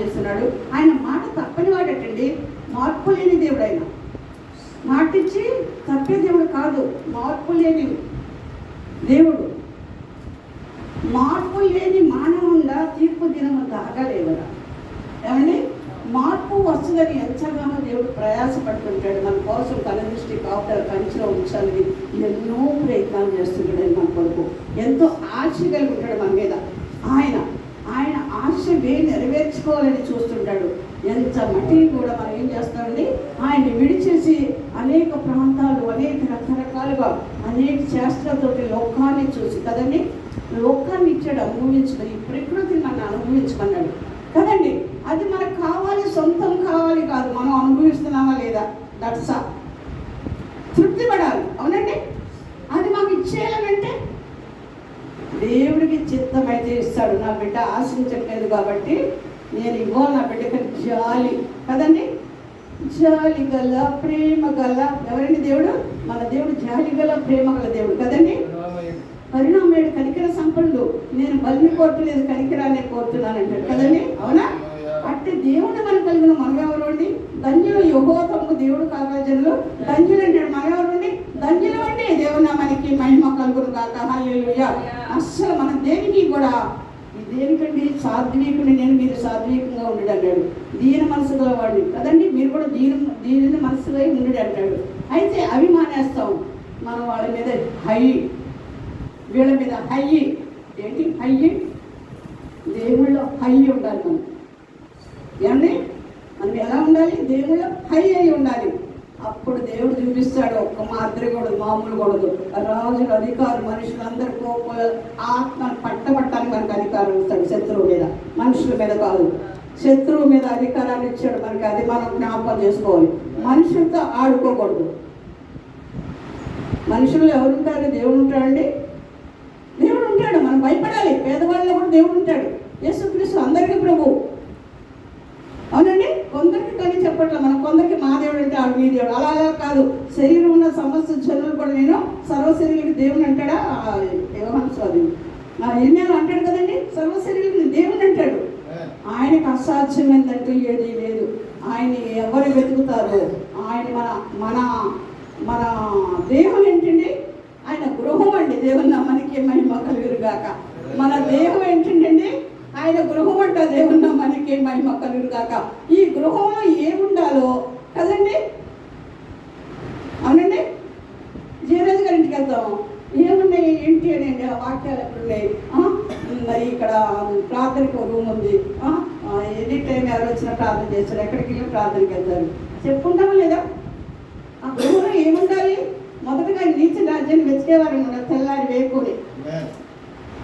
చేస్తున్నాడు. ఆయన మాట తప్పని వాడటండి, మార్పు లేని దేవుడు. ఆయన మాటిచ్చి తప్పే దేవుడు కాదు, మార్పు లేని దేవుడు. మార్పు లేని మానవుండా తీర్పు దినము దాగలేవరా. ఏమండి, మార్పు వస్తుందని ఎంతగానో దేవుడు ప్రయాసపడుతుంటాడు. మన కోసం కనుదృష్టి కాపుదల కంచిలో ఉంచాలని ఎన్నో ప్రయత్నాలు చేస్తుంటాడు. మన కొరకు ఎంతో ఆశ కలిగి ఉంటాడు మన మీద. ఆయన ఆశ నెరవేర్చుకోవాలని చూస్తుంటాడు. ఎంత మట్టిని కూడా మనం ఏం చేస్తామండి, ఆయన్ని విడిచేసి అనేక ప్రాంతాలు, అనేక రకరకాలుగా అనేక శాస్త్రాలతోటి లోకాన్ని చూసి కదండి, లోకాన్ని ఇచ్చాడు అనుభవించుకొని, ప్రకృతిని మనం అనుభవించుకున్నాడు కదండి. అది మనకు కావాలి, సొంతం కావాలి కాదు, మనం అనుభవిస్తున్నామా లేదా, దట్సా తృప్తి పడాలి. అవునండి, అది మాకు ఇచ్చేయాలంటే దేవుడికి చిత్తమైతే ఇస్తాడు. నా బిడ్డ ఆశించట్లేదు కాబట్టి నేను ఇవ్వాలి నా బిడ్డకి జాలి కదండి, జాలి గల ప్రేమ గల. ఎవరండి దేవుడు? మన దేవుడు జాలి గల ప్రేమ గల దేవుడు కదండి. కరుణామయుడు, కనికర సంపన్నుడు. నేను బలిని కోరట్లేదు, కనికరాన్ని కోరుతున్నానంటాడు కదండి. అవునా? అట్టి దేవుడు మనకు కలిగిన మనమెవరు అండి? ధన్యులు యెహోవా తమ్ము దేవుడు కావాలి జనులు ధన్యులు అంటాడు. మనమెవరు అండి? ధన్యులు అండి. దేవుని మనకి మహిమ కలుగును గాక. హల్లెలూయా. అస్సలు మన దేనికి కూడా దేనికండి, సాత్వికుని నేను, మీరు సాత్వికంగా ఉండు అన్నాడు. దీన మనసు గలవాడిని కదండి, మీరు కూడా దీని మనసుగా ఉండు అంటాడు. అయితే అవి మానేస్తాం, మనం వాళ్ళ మీద వీళ్ళ మీద ఏంటి దేవుళ్ళో ఉండాలి మనం. ఏమండి, మనం ఎలా ఉండాలి? దేవుళ్ళో అయి ఉండాలి. అప్పుడు దేవుడు చూపిస్తాడు ఒక్క మాదిరి కూడా, మామూలు కూడదు. రాజులు, అధికారులు, మనుషులందరూ ఆత్మను పట్టబట్టానికి మనకు అధికారం ఇస్తాడు. శత్రువు మీద, మనుషుల మీద కాదు, శత్రువు మీద అధికారాన్ని ఇచ్చాడు మనకి. అది మనం జ్ఞాపకం చేసుకోవాలి. మనుషులతో ఆడుకోకూడదు. మనుషులు ఎవరుంటారు? దేవుడు ఉంటాడండి, దేవుడు ఉంటాడు. మనం భయపడాలి. పేదవాళ్ళలో కూడా దేవుడు ఉంటాడు. యేసుక్రీస్తు అందరికీ ప్రభువు. అవునండి, కొందరికి కానీ చెప్పట్లే మనం, కొందరికి మా దేవుడు అంటే ఆడు మీ దేవుడు, అలా కాదు. శరీరం ఉన్న సమస్త జనులు కూడా నేను సర్వశరీరుడికి దేవుని అంటాడా? ఇర్మీయాలో అంటాడు కదండి, సర్వశరీరుడికి దేవుని అంటాడు. ఆయనకు అసాధ్యమైందంటూ ఏదీ లేదు. ఆయన ఎవరు వెతుకుతారో ఆయన మన మన దేహం ఏంటండి? ఆయన గృహం అండి. దేవుని మనకి మహిమ కలుగురుగాక. మన దేహం ఏంటండి? ఆయన గృహం అంట. దేవుని మనకి మహిమ కలుగురుగాక. ఈ గృహంలో ఏముండాలో కదండి. అవునండి, జీరాజు గారి ఇంటికి వెళ్తాము, ఏమున్నాయి ఏంటి అని వాక్యాలు ఎక్కడున్నాయి. మరి ఇక్కడ ప్రార్థనకు రూమ్ ఉంది, ఎనీ టైం ఎవరు వచ్చినా ప్రార్థన చేస్తారు, ఎక్కడికి వెళ్ళి ప్రార్థనకి వెళ్తారు, చెప్పుకుంటామా లేదా? ఆ గృహంలో ఏముండాలి? మొదటగా నీతి రాజ్యాన్ని వెతికేవారు ఉన్నారు, తెల్లారి వేకుని.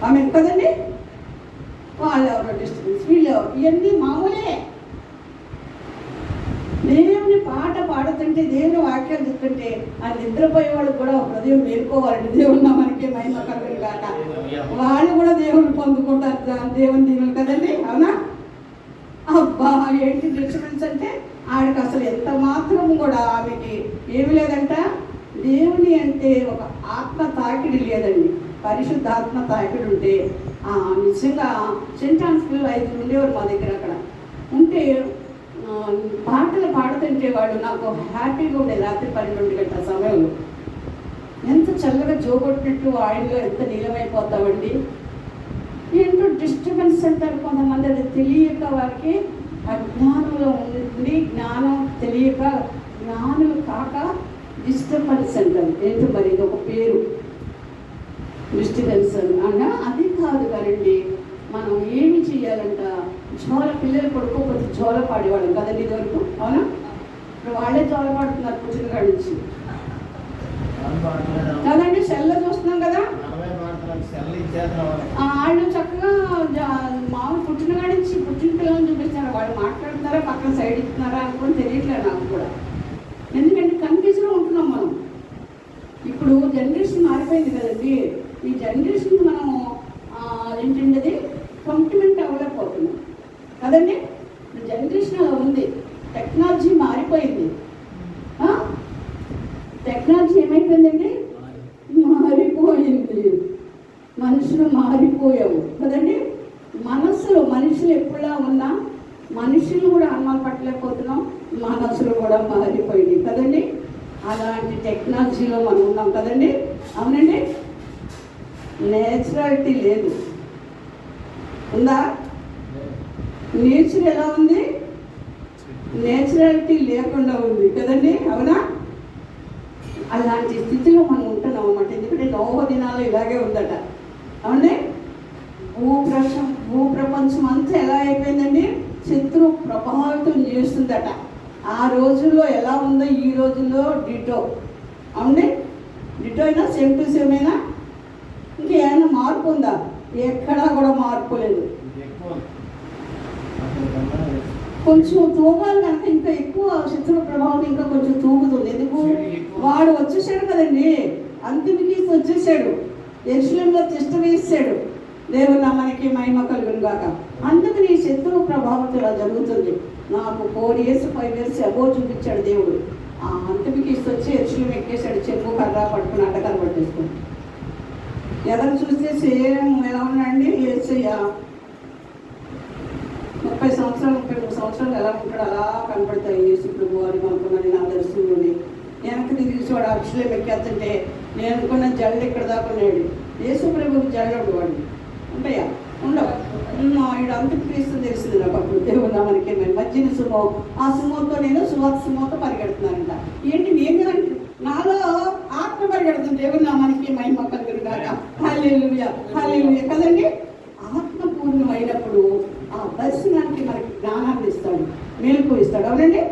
ఆమె కదండి, వాళ్ళు ఎవరో డిస్టర్బెన్స్, వీళ్ళు ఇవన్నీ మామూలే. దేవుని పాట పాడుతుంటే, దేవుని వాక్యాలు చెప్తుంటే ఆ నిద్రపోయే వాళ్ళు కూడా హృదయం మేలుకోవాలండి. దేవుని మనకి మహిమ కలుగును గాక. వాళ్ళు కూడా దేవుని పొందుకుంటారు, దేవుని దీవులు కదండి. అవునా? అబ్బా, ఏంటి డిస్టర్బెన్స్ అంటే ఆడికి అసలు ఎంత మాత్రం కూడా ఆమెకి ఏమి లేదంట. దేవుని అంటే ఒక ఆత్మ తాకిడి లేదండి. పరిశుద్ధాత్మ తాకిడి ఉంటే నిజంగా సెంట్ ఆన్స్పిల్ 5 ఉండేవారు మా దగ్గర. అక్కడ ఉంటే పాటలు పాడుతుంటే వాళ్ళు నాకు హ్యాపీగా ఉండేది. రాత్రి 12 గంటల సమయంలో ఎంత చల్లగా జోగొట్టినట్టు ఆయనలో ఎంత నీలమైపోతామండి. ఏంటో డిస్టర్బెన్స్ అంటారు కొంతమంది, అది తెలియక వారికి అజ్ఞానంలో ఉండి, జ్ఞానం తెలియక జ్ఞానులు కాక డిస్టర్బెన్స్ అంటారు. ఏంటో మరి ఇది ఒక పేరు, డిస్టర్బెన్స్ అన్నా. అది కాదు కదండి, మనం ఏమి చేయాలంట, పిల్లలు పడుకోకపోతే జోల పాడేవాళ్ళం కదండి ఇదివరకు. అవునా? ఇప్పుడు వాళ్ళే జోల పాడుతున్నారు పుట్టిన కాడి నుంచి కదండి. సెల్ల చూస్తున్నాం కదా, వాళ్ళు చక్కగా మామూలు పుట్టిన కాడి నుంచి పుట్టిన పిల్లలను చూపిస్తున్నారు. వాళ్ళు మాట్లాడుతున్నారా, పక్కన సైడ్ ఇస్తున్నారా అనుకుని తెలియట్లేదు నాకు కూడా. ఎందుకంటే కన్ఫ్యూజ్లో ఉంటున్నాం మనం. ఇప్పుడు జనరేషన్ మారిపోయింది కదండి. ఈ జనరేషన్ మనము ఏంటంటే కాంప్లిమెంట్ అవ్వలేకపోతున్నాం కదండి. జనరేషన్ అలా ఉంది. టెక్నాలజీ మారిపోయింది. టెక్నాలజీ ఏమైపోయిందండి? మారిపోయింది. మనుషులు మారిపోయావు కదండి. మనుషులు ఎప్పుడులా ఉన్నా మనుషులు కూడా అనుమానం పట్టలేకపోతున్నాం, మనసులు కూడా మారిపోయింది కదండి. అలాంటి టెక్నాలజీలో మనం ఉన్నాం కదండి. అవునండి. నేచురాలిటీ లేదు, ఉందా? నేచర్ ఎలా ఉంది? నేచురాలిటీ లేకుండా ఉంది కదండి. అవునా? అలాంటి స్థితిలో మనం ఉంటున్నాం అన్నమాట. ఎందుకంటే నోవ దినాలు ఇలాగే ఉందట. అవునండి. భూప్రపంచం అంతా ఎలా అయిపోయిందండి? శత్రు ప్రభావితం చేస్తుందట. ఆ రోజుల్లో ఎలా ఉందో ఈ రోజుల్లో డిటో. అవునండి. డిటో అయినా సేమ్ టు సేమ్ అయినా ఇంకేమైనా మార్పు ఉందా? ఎక్కడా కూడా మార్పు లేదు. కొంచెం తూగాలి కనుక ఇంకా ఎక్కువ శత్రు ప్రభావం ఇంకా కొంచెం తూగుతుంది. ఎందుకు? వాడు వచ్చేసాడు కదండి, అంతిమికి వచ్చేసాడు, యెరూషలేములో తిష్ట వేసాడు. దేవుని నామానికి మహిమ కలుగును గాక. అందుకని శత్రువు ప్రభావంతో ఇలా జరుగుతుంది. నాకు 4 years 5 years అబో చూపించాడు దేవుడు. ఆ అంతిమికి వచ్చి యెరూషలేము ఎక్కేశాడు, చెప్పు కర్ర పట్టుకుని అడ్డకర్ర పట్టేసుకుని. ఎవరు చూస్తే సేమ్ ఎలా ఉన్నాడండి యేసయ్య. 30 సంవత్సరాలు 33 సంవత్సరాలు ఎలా ఉంటాడు అలా కనపడతాయి. యేసు ప్రభు అని అనుకున్నది నా దర్శనంలోని. వెనక్కి తిరిగి చూడు యెరూషలేము ఎక్కేస్తుంటే నేను అనుకున్న జల్లు ఇక్కడ దాకా ఉన్నాడు. యేసు ప్రభుకి జల్లు ఉండేవాడు ఉంటాయా? ఉండవు. ఈడు అంత్యక్రీస్తు తెలిసింది నాకు అప్పుడు. దేవుడు మనకి మధ్యన సుమో, ఆ సుమోతో నేను సుమోతో పరిగెడుతున్నానంట. ఏంటి నేను నాలో ఆత్మ పరిగెడుతుంది. దేవుడు నామానికి మహిమ కలుగును గాక. హల్లెలూయా హల్లెలూయా కదండి. ఆత్మపూర్ణం అయినప్పుడు ఆ దర్శనానికి మనకి జ్ఞానాన్ని ఇస్తాడు, మేలుకు ఇస్తాడు. అవునండి.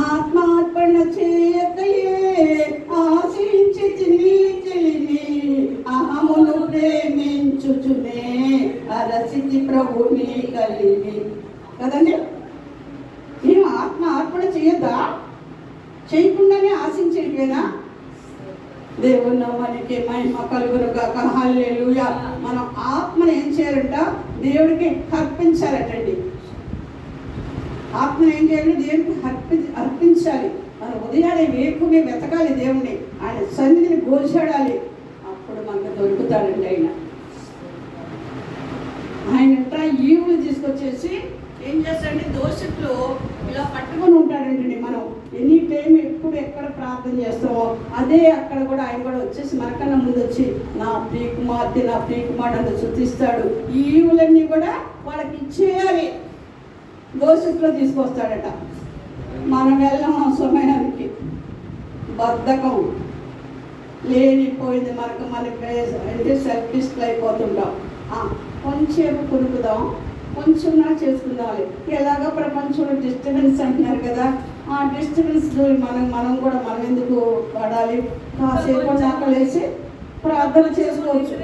ఆత్మార్పణ చేయకయే ఆశించి చెల్లిని అహమును ప్రేమించుచునే అరసితి ప్రభుని కలిగి కదండి. మేము ఆత్మ అర్పణ చేయొద్దా? చేయకుండానే ఆశించేటివేనా? దేవుని నామానికి మహిమ కలుగును గాక. హల్లెలూయా. మనం ఆత్మను ఏం చేయాలంట? దేవుడికి అర్పించాలటండి. ఆత్మను ఏం చేయాలి? దేవుడికి అర్పించాలి. మనం ఉదయాన్నే వేకునే వెతకాలి దేవుణ్ణి, ఆయన సన్నిధిని గోచాడాలి. అప్పుడు మనకు దొరుకుతాడండి ఆయనంట. ఈవులు తీసుకొచ్చేసి ఏం చేస్తాడంటే దోషకులు ఇలా పట్టుకొని ఉంటాడండి. మనం ఎనీ టైం ఎప్పుడు ఎక్కడ ప్రార్థన చేస్తామో అదే అక్కడ కూడా ఆయన కూడా వచ్చేసి మనకన్నా ముందు వచ్చి నా ప్రియకుమార్తె నా ప్రియకుమారుడు అని శుద్ధిస్తాడు. ఈ ఈవులన్నీ కూడా వాళ్ళకి ఇచ్చేయాలి. దోషకులు తీసుకొస్తాడట. మనం వెళ్ళాం సమయానికి బద్ధకం లేనిపోయింది మనకు. అంటే సెల్ఫిష్లు అయిపోతుంటాం. కొంచెం కొనుక్కుదాం, కొంచెం నా చేసుకుందాం. ఎలాగో ప్రపంచంలో డిస్టర్బెన్స్ అంటున్నారు కదా, ఆ డిస్టర్బెన్స్ మనం కూడా మనం ఎందుకు పడాలి? కాసేపు నాకలేసి ప్రార్థన చేసుకోవచ్చు.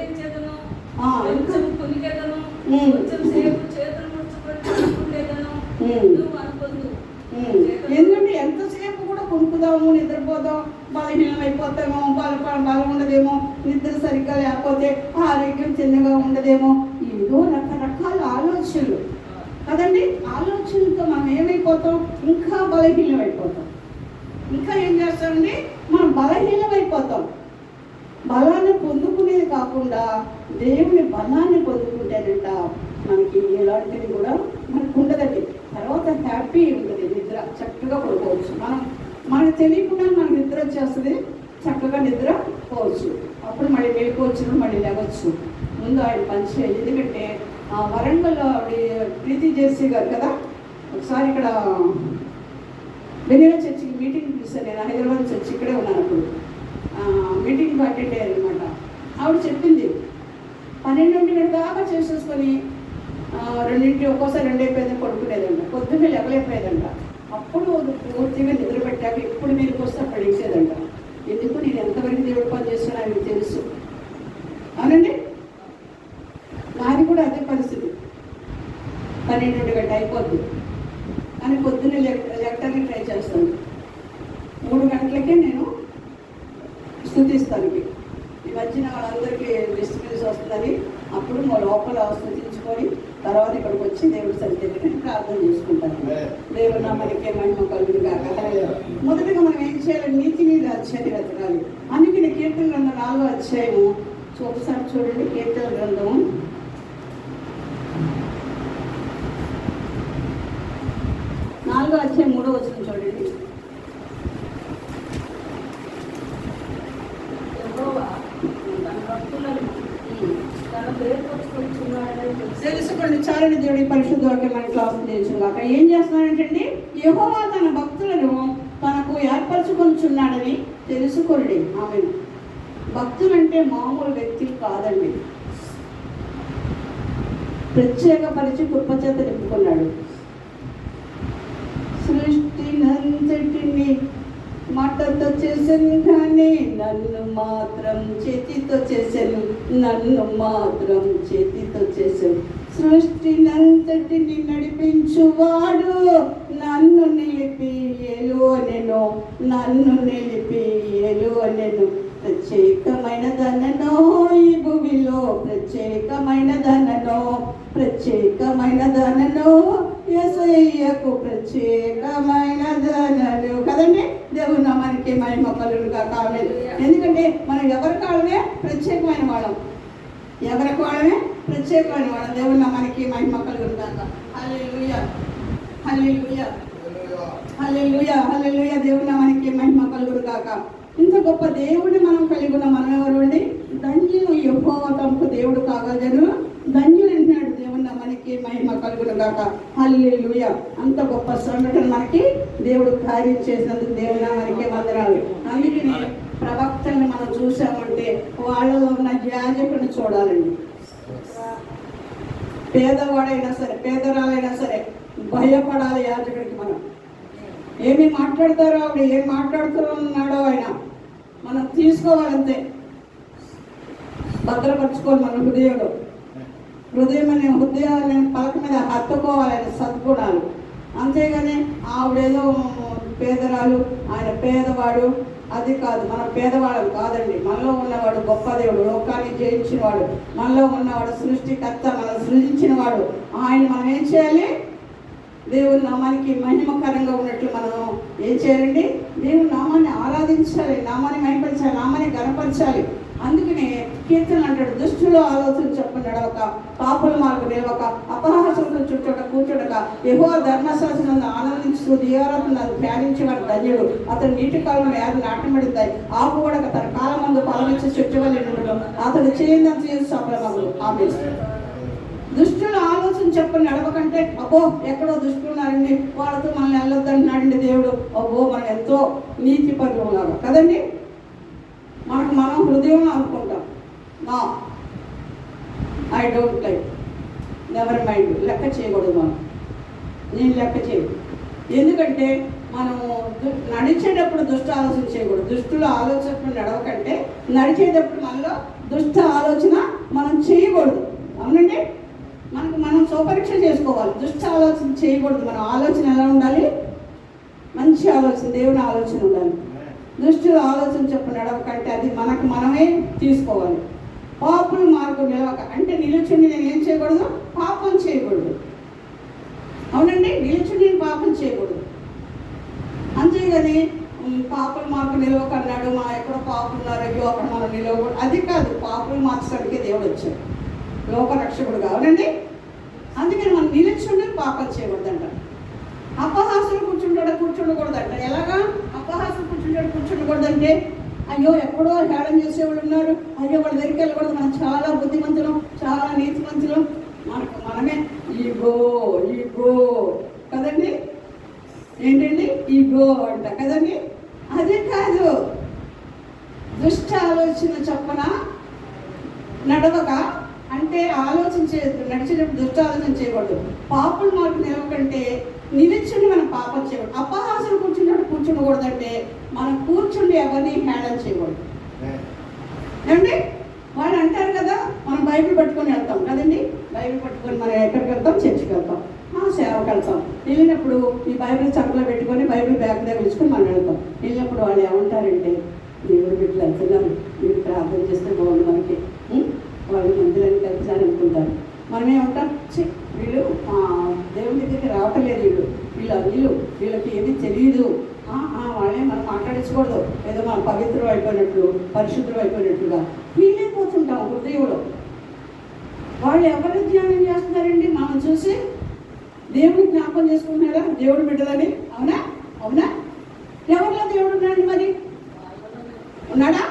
ఎందుకంటే ఎంతసేపు కూడా కొనుక్కుదాము, నిద్రపోదాం, బలహీనం అయిపోతామో, బలం ఉండదేమో, నిద్ర సరిగ్గా లేకపోతే ఆరోగ్యం చిన్నగా ఉండదేమో, ఏదో రకరకాల ఆలోచనలు కదండి. ఆలోచనలతో మనం ఏమైపోతాం? ఇంకా బలహీనం అయిపోతాం. ఇంకా ఏం చేస్తామండి? మనం బలహీనం అయిపోతాం. బలాన్ని పొందుకునేది కాకుండా దేవుని బలాన్ని పొందుకుంటేనంట మనకి ఎలాంటిది కూడా మనకు ఉండదండి. తర్వాత హ్యాపీ ఉంటుంది, నిద్ర చక్కగా పడుకోవచ్చు. మనకు తెలియకుండా మనకు నిద్ర వచ్చేస్తుంది, చక్కగా నిద్ర పోవచ్చు. అప్పుడు మళ్ళీ మేలుకోవచ్చు, మళ్ళీ లేవచ్చు. ముందు ఆయన పనిచేయాలి. ఎందుకంటే వరంగల్లో ఆవిడ ప్రీతి జెర్సీ గారు కదా, ఒకసారి ఇక్కడ బెనియా చర్చికి మీటింగ్ పిలిచాను. నేను హైదరాబాద్ చర్చి ఇక్కడే ఉన్నాను. అప్పుడు మీటింగ్ అటెండ్ అయ్యారు అనమాట. ఆవిడ చెప్పింది 12 దాకా చేసేసుకొని 2 ఒక్కోసారి 2 అయిపోయింది పడుకునేదంట. పొద్దున్నే లేవలేకపోయేదంట. అప్పుడు పూర్తిగా నిద్ర పెట్టాక ఎప్పుడు మీరు వస్తే పడేసేదంట. ఎందుకు? నేను ఎంతవరకు దేవుడు పని చేస్తున్నా ఆయనకు తెలుసు. అవునండి. నాది కూడా అదే పరిస్థితి. 12 గంట అయిపోద్ది అని పొద్దున్నే లెక్కడానికి ట్రై చేస్తాను. 3 గంటలకే నేను స్తుతిస్తాను. ఈ మధ్యన వాళ్ళందరికీ డిస్టర్బెన్స్ వస్తుందని అప్పుడు మా లోపల స్తుతించుకొని తర్వాత ఇక్కడికి వచ్చి దేవుడి సన్నిధిని ప్రార్థన చేసుకుంటాను. దేవుడు నామానికి మహిమ కలుగును గాక. మొదటిగా మనం ఏం చేయాలి? నీతి మీద అధ్యాయాన్ని వెతకాలి. అందుకని కీర్తన గ్రంథం 4వ అధ్యాయము ఒకసారి చూడండి. కీర్తన గ్రంథము 4:3 చూడండి. తెలుసుకోండి. చాలని దేవుడి పరిశుద్ధ వాక్యం మన క్లాస్ తెలుసుగాక. ఏం చేస్తున్నాడంటే యెహోవా తన భక్తులను తనకు ఏర్పరచుకొనిచున్నాడని తెలుసుకోండి. ఆమె భక్తులంటే మామూలు వ్యక్తులు కాదండి. ప్రత్యేకపరిచి కృపచేత నింపుకున్నాడు. సృష్టినంతటిని మాటతో చేశాను కానీ నన్ను మాత్రం చేతితో చేశాను. సృష్టినంతటిని నడిపించువాడు నన్ను నిలిపి ఎలువనెను. ప్రత్యేకమైన ధననో ఈ భూమిలో ప్రత్యేకమైన ధననో యేసయ్యకు ప్రత్యేకమైన ధనలు కదండి. దేవుని నామానికి మహిమ కలుగునుగా కాలేదు. ఎందుకంటే మనం ఎవరి కాళ్ళమే ప్రత్యేకమైన వాళ్ళం. దేవుని నామానికి మహిమ కలుగునుగా. హల్లెలూయా, హల్లెలూయా, హల్లెలూయా, హల్లెలూయా. దేవుని నామానికి మహిమ కలుగునుగాక. ఇంత గొప్ప దేవుడిని మనం కలిగి ఉన్న మనం ఎవరు అండి? ధన్యులు. యెహోవా తమకు దేవుడు కాగలజను ధన్యులు అంటున్నాడు. దేవుని నామానికి మహిమ కలుగునుగాక. హల్లెలూయా. అంత గొప్ప సంఘటన మనకి దేవుడు కార్యం చేసినందుకు దేవుని నామానికి వందనాలు. అందుకని ప్రవక్తల్ని మనం చూసామంటే వాళ్ళలో ఉన్న యాజకుని చూడాలండి. పేదవాడైనా సరే పేదరాలైనా సరే భయపడాలి యాజకుడికి. మనం ఏమి మాట్లాడతారో ఆవిడ ఏం మాట్లాడుతున్నాడో ఆయన మనం తీసుకోవాలంతే. భద్రపరచుకోవాలి మన హృదయం అనే హృదయాన్ని పలక మీద హత్తుకోవాలని సద్గుణాలు. అంతేగాని ఆవిడేదో పేదరాలు ఆయన పేదవాడు అది కాదు. మనం పేదవాడు కాదండి. మనలో ఉన్నవాడు గొప్ప దేవుడు, లోకాన్ని జయించిన వాడు, మనలో ఉన్నవాడు సృష్టికర్త, మనం సృజించిన వాడు. ఆయన మనం ఏం చేయాలి? దేవుని నామానికి మహిమకరంగా ఉన్నట్లు మనం ఏం చేయాలండి? దేవుని నామాన్ని ఆరాధించాలి, నామాన్ని మహిమపరచాలి, నామాన్ని గణపరచాలి. అందుకనే కీర్తనలు అంటాడు, దుష్టుల ఆలోచన చెప్పండి నడవక, పాపుల మార్గం నిలవక, అపహాసంతో చుట్టక కూర్చోడక, యెహోవా ధర్మశాస్త్రం ఆనందించు దీవారాత్రులను ధ్యానించేవాడు ధన్యుడు. అతను నీటి కాలంలో యారు నాటబడుతాయి, ఆకుపడక తన కాలం ముందు ఫలమిచ్చి చుట్టవల్లి ఉండడం, అతడు చేయందంత చేసి సఫలమగును. ఆమె దుష్టుల ఆలోచన చెప్పని నడవకంటే అబ్బో ఎక్కడో దుష్టులు ఉన్నారండి, వాళ్ళతో మనల్ని వెళ్ళొద్దంటున్నాడండి దేవుడు. అబ్బో మనం ఎంతో నీతి పరులాగా కదండి. మనం హృదయం అనుకుంటాం, నా I don't like, never mind, లెక్క చేయకూడదు. నేను లెక్క చేయదు. ఎందుకంటే మనము నడిచేటప్పుడు దుష్ట ఆలోచన చేయకూడదు. దుష్టుల ఆలోచన నడవకంటే నడిచేటప్పుడు మనలో దుష్ట ఆలోచన మనం చేయకూడదు. అవునండి. మనం స్వపరీక్ష చేసుకోవాలి. దుష్ట ఆలోచన చేయకూడదు. మన ఆలోచన ఎలా ఉండాలి? మంచి ఆలోచన, దేవుని ఆలోచన ఉండాలి. దుష్టుల ఆలోచన చెప్పు నడవకంటే అది మనమే తీసుకోవాలి. పాపుల మార్గం నిలవక అంటే నిలుచుండి నేను ఏం చేయకూడదు? పాపం చేయకూడదు. అవునండి. నిలుచుండి నేను పాపం చేయకూడదు. అంతేగాని పాపుల మార్గం నిలవక అన్నాడు, మా ఎక్కడ పాపులు ఉన్నారు, అయ్యో అక్కడ మనం నిలవకూడదు. అది కాదు. పాపులు మార్చడానికి దేవుడు వచ్చాడు, లోకరక్షకుడు కావాలండి. అందుకని మనం నిలుచుండి పాపం చేయకూడదంట. అపహాసులు కూర్చుండకూడదంట. ఎలాగా అపహాసులు కూర్చుండకూడదంటే అయ్యో ఎక్కడో హేళన చేసేవాళ్ళు ఉన్నారు, అయ్యో వాళ్ళ దగ్గరికి వెళ్ళకూడదు, మనం చాలా బుద్ధిమంతులం, చాలా నీతిమంతులం, మనమే ఈగో కదండి. ఏంటండి? ఈగో అంట కదండి. అదే కాదు. దుష్ట ఆలోచన చొప్పున నడవక అంటే నడిచేటప్పుడు దుష్ట ఆలోచన చేయకూడదు. పాపుల మార్గం నిలవకంటే నిలుచుండి మనం పాపం చేయకూడదు. అపహాసులు కూర్చుండకూడదంటే మనం కూర్చుండి ఎవరిని హేళన చేయకూడదు. ఏమండి? వాళ్ళు అంటారు కదా, మనం బైబిల్ పట్టుకొని వెళ్తాం కదండి. బైబిల్ పట్టుకొని మనం ఎక్కడికి వెళ్తాం? చర్చికి వెళ్తాం, సేవకి వెళ్తాం. వెళ్ళినప్పుడు ఈ బైబిల్ చక్కలో పెట్టుకొని బైబిల్ బ్యాగ్ దగ్గర ఉంచుకొని మనం వెళ్తాం. వెళ్ళినప్పుడు వాళ్ళు ఏమంటారంటే, దేవుడు బిడ్డలు వెళ్తున్నారు, మీరు ప్రార్థన చేస్తే బాగుంది మనకి, వాళ్ళు మందిరాన్ని కలిసారు అనుకుంటారు. మనమేమంటాం, వీళ్ళు దేవుడి దగ్గరికి రావటం లేదు, వీళ్ళకి ఏమీ తెలియదు, వాళ్ళే మనం మాట్లాడించకూడదు, ఏదో మనం పవిత్రం అయిపోయినట్లు పరిశుద్ధం అయిపోయినట్లుగా వీలైపోతుంటాం హృదయంలో. వాళ్ళు ఎవరు ధ్యానం చేస్తున్నారండి? మనం చూసి దేవుడిని జ్ఞాపకం చేసుకుంటున్నారా దేవుడు బిడ్డలని? అవునా? అవునా? ఎవరిలో దేవుడు ఉన్నాడు మరి? ఉన్నాడా?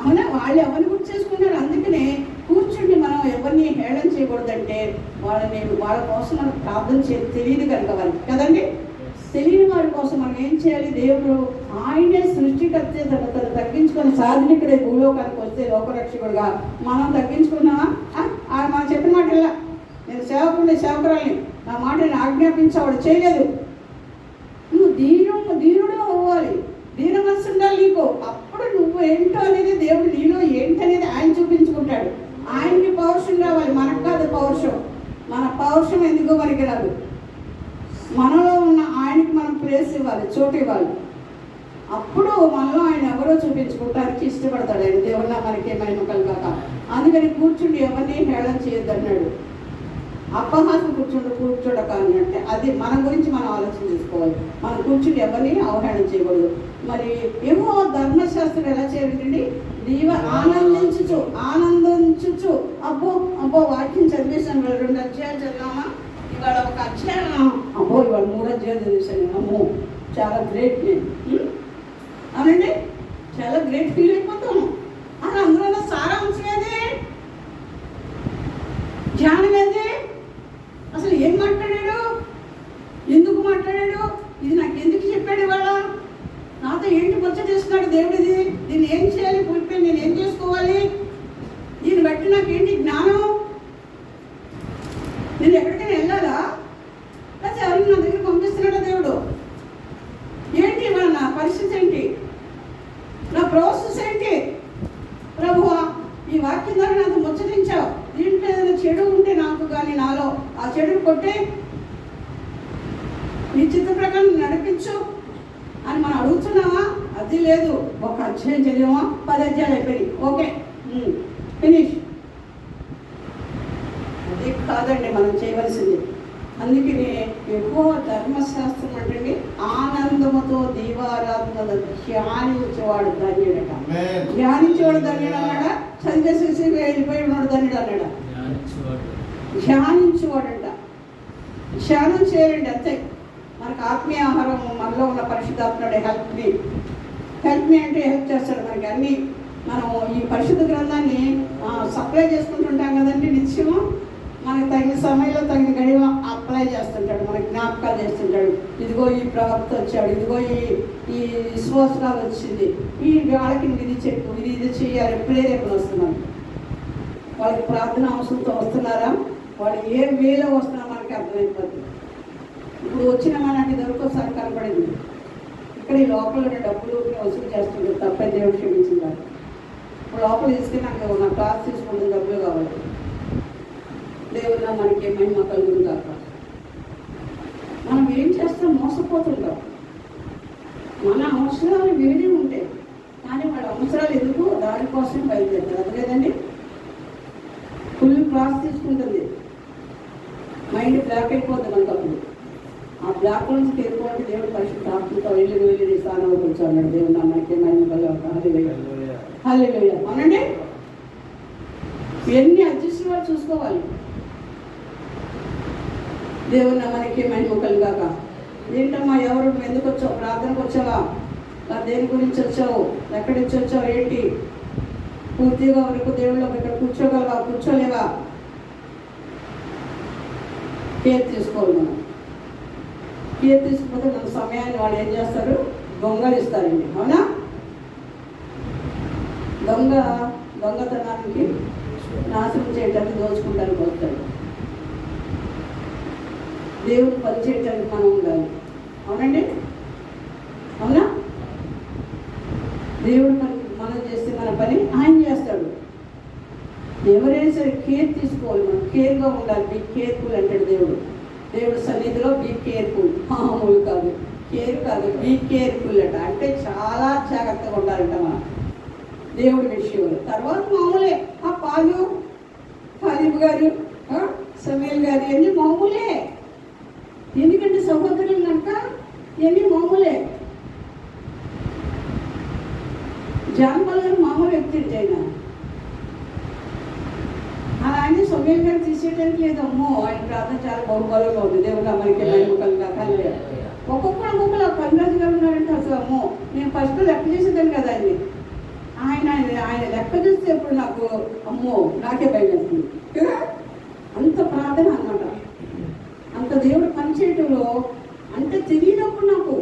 అవునా? వాళ్ళు ఎవరిని గుర్తు చేసుకున్నారు. అందుకనే కూర్చుండి మనం ఎవరిని హేళన చేయకూడదంటే వాళ్ళ కోసం మనం ప్రార్థన తెలియదు కనుక వారికి కదండి. తెలియని వారి కోసం మనం ఏం చేయాలి? దేవుడు ఆయనే సృష్టికర్తే తను తగ్గించుకొని సాధనికుడే భూలోకానికి వస్తే లోకరక్షకుడుగా మనం తగ్గించుకున్నామా? మనం చెప్పిన మాట ఇలా, నేను సేవకురాల్ని, నా మాటని ఆజ్ఞాపించేవాడు చేయలేదు. నువ్వు దీనుడు అవ్వాలి, దీన మనసు ఉండాలి నీకు. అప్పుడు నువ్వు ఏంటో అనేది దేవుడు నీలో ఏంటనేది ఆయన చూపించుకుంటాడు. ఆయనకి పౌరుషం రావాలి, మనకు కాదు పౌరుషం. మన పౌరుషం ఎందుకో మనకి రాదు. మనలో ఉన్న ఆయనకి మనం ప్లేస్ ఇవ్వాలి, చోటు ఇవ్వాలి. అప్పుడు మనలో ఆయన ఎవరో చూపించుకుంటానికి ఇష్టపడతాడు ఆయన. దేవుళ్ళ మనకి మహిమ కలుగాక. అందుకని కూర్చుండి ఎవరిని హేళన చేయొద్దు అన్నాడు. అపహాసం కూర్చోడక అన్నట్టే అది మన గురించి మనం ఆలోచన చేసుకోవాలి. మనం కూర్చుని ఎవరిని అవహేళన చేయకూడదు. మరి ఏమో ధర్మశాస్త్రం ఎలా చేయాలండి? ఆనందించుచు అబ్బో వాక్యం చదివేశాను, 2 అధ్యాయాలు చదివామా, ఇవాళ 1 అధ్యాయం, అబ్బో ఇవాళ 3 అధ్యాయాలు చదివేశాను, అమ్మో చాలా గ్రేట్ నేను అవునండి, చాలా గ్రేట్ ఫీల్ అయిపోతాము. అని అందులో సారాంశం ఏది? ధ్యానం ఏది? అసలు ఏం మాట్లాడాడు? ఎందుకు మాట్లాడాడు? ఇది నాకు ఎందుకు చెప్పాడు? ఇవాళ నాతో ఏంటి ముచ్చట చేస్తున్నాడు దేవుడిది? దీన్ని ఏం చేయాలి? పులిపి నేను ఏం చేసుకోవాలి? దీన్ని బట్టి నాకేంటి జ్ఞానం? నేను ఎక్కడికైనా వెళ్ళాలా? లేకపోతే ఎవరిని నా దగ్గర పంపిస్తున్నాడా దేవుడు? ఏంటి ఇవాళ నా పరిస్థితి ఏంటి? నా ప్రాసెస్ ఏంటి? ప్రభువా, ఈ వాక్యం ద్వారా నాకు ముచ్చటించావు, దీంట్లో ఏదైనా చెడు ఉంటే నాకు కానీ నాలో ఆ చెడు కొట్టే నీ చిత్త ప్రకారం నడిపించు అని మనం అడుగుతున్నావా? అది లేదు. 1 అధ్యాయం చదివామా, 10 అధ్యాయాలు అయిపోయి ఓకే ఫినిష్. అది కాదండి మనం చేయవలసింది. అందుకని ఎక్కువ ధర్మశాస్త్రం అంటే ఆనందముతో దీవారాధనలు ధ్యానించేవాడు ధన్యుడట. ధ్యానించేవాడు ధన్యుడు అన్నాడా? చదివేసేసి వెళ్ళిపోయి ఉన్నాడు ధన్యుడు అన్నాడా? ధ్యానించేవాడంట. ధ్యానం చేయాలండి అంతే. మనకు ఆత్మీయ ఆహారం మనలో ఉన్న పరిశుద్ధాత్ముడే హెల్ప్ మీ అంటే హెల్ప్ చేస్తాడు మనకి అన్నీ. మనం ఈ పరిశుద్ధ గ్రంథాన్ని సప్లై చేసుకుంటుంటాం కదండి నిత్యము. మనకు తగిన సమయంలో తగిన గడివ అప్లై చేస్తుంటాడు, మనకి జ్ఞాపకాలు చేస్తుంటాడు. ఇదిగో ఈ ప్రవక్త వచ్చాడు, ఇదిగో ఈ విశ్వాసరాలు వచ్చింది, ఈ వాళ్ళకి ఇది చెప్పు, ఇది చేయాలి, ప్రేరేపణ వస్తున్నాను. వాళ్ళకి ప్రార్థన అవసరంతో వస్తున్నారా? వాళ్ళు ఏ వేలో వస్తున్నారో మనకి అర్థమైపోతుంది. ఇప్పుడు వచ్చిన మనకి దొరకొకసారి కనపడింది, ఇక్కడ ఈ లోపల డబ్బులు వసూలు చేస్తుంది తప్పే దేవుడు క్షమించింది. ఇప్పుడు లోపల తీసుకుని నా క్లాస్ తీసుకుంటే డబ్బులు కావాలి. దేవుళ్ళ మనకి మహిమ కలుగును కాక. మనం ఏం చేస్తాం? మోసపోతుంటాం. మన అవసరాలు వేరే ఉంటాయి, కానీ వాళ్ళ అవసరాలు ఎందుకు? దానికోసం బయలుదేరుతారు. అది లేదండి, ఫుల్ క్లాస్ తీసుకుంటుంది, మైండ్ బ్లాక్ అయిపోతుంది మనకు. అప్పుడు ఆ బ్లాక్ నుంచి తెలుసుకోవాలంటే దేవుడు పరిశుద్ధ ఆత్మతో వెళ్ళి స్థానంలో కూర్చోన్నాడు. దేవుడు మనకి మహిమ కలుగును. హల్లెలూయా అవునండి. ఎన్ని అడ్జస్ట్ వాళ్ళు చూసుకోవాలి. దేవుని మనకి మహిమ కలుగాక. ఏంటమ్మా ఎవరు ఎందుకు వచ్చావు? ప్రార్థనకు వచ్చావా? దేని గురించి వచ్చావు? ఎక్కడి నుంచి వచ్చావు? ఏంటి? పూర్తిగా వరకు దేవుళ్ళు ఇక్కడ కూర్చోగలవా? కూర్చోలేవా? కేర్ తీసుకోవాలి. మనం కేర్ తీసుకుపోతే మన సమయాన్ని వాళ్ళు ఏం చేస్తారు? దొంగలు ఇస్తారండి. అవునా? దొంగతనానికి నాశనం చేయడానికి దోచుకుంటానికి వస్తాడు. దేవుడు పని చేయడానికి మనం ఉండాలి. అవునండి, అవునా? దేవుడు మనం చేస్తే మన పని ఆయన చేస్తాడు. ఎవరైనా సరే కేర్ తీసుకోవాలి, మనం కేర్గా ఉండాలి. బీ కేర్ఫుల్ అంటాడు దేవుడు. దేవుడు సన్నిధిలో బీ కేర్ఫుల్, మామూలు కాదు, కేర్ కాదు, బీ కేర్ఫుల్ అంట. అంటే చాలా జాగ్రత్తగా ఉండాలంట మనం దేవుడి విషయంలో. తర్వాత మామూలే, ఆ పాలు ఖాలిబ్ గారు, సమీల్ గారు ఇవన్నీ మామూలే. ఎందుకంటే సహోదరులు కనుక ఇవన్నీ మామూలే. జాన్పాల్ గారు మామూలు వ్యక్తి అంటే ఆయన సమయం గారు తీసేయడానికి లేదమ్మో, ఆయన ప్రార్థన చాలా బహుబలంగా ఉంది. దేవుడు మనకి మహిమకలుగా కానీ ఒక్కొక్కరు కన్రాజు గారు ఉన్నారంటే అసలు అమ్మో, నేను ఫస్ట్ లెక్క చేసేదాన్ని కదా ఆయన ఆయన లెక్క చూస్తే ఇప్పుడు నాకు అమ్మో నాకే భయం వేస్తుంది కదా. అంత ప్రార్థన అన్నమాట. అంత దేవుడు పనిచేయటంలో అంటే తెలియనప్పుడు నాకు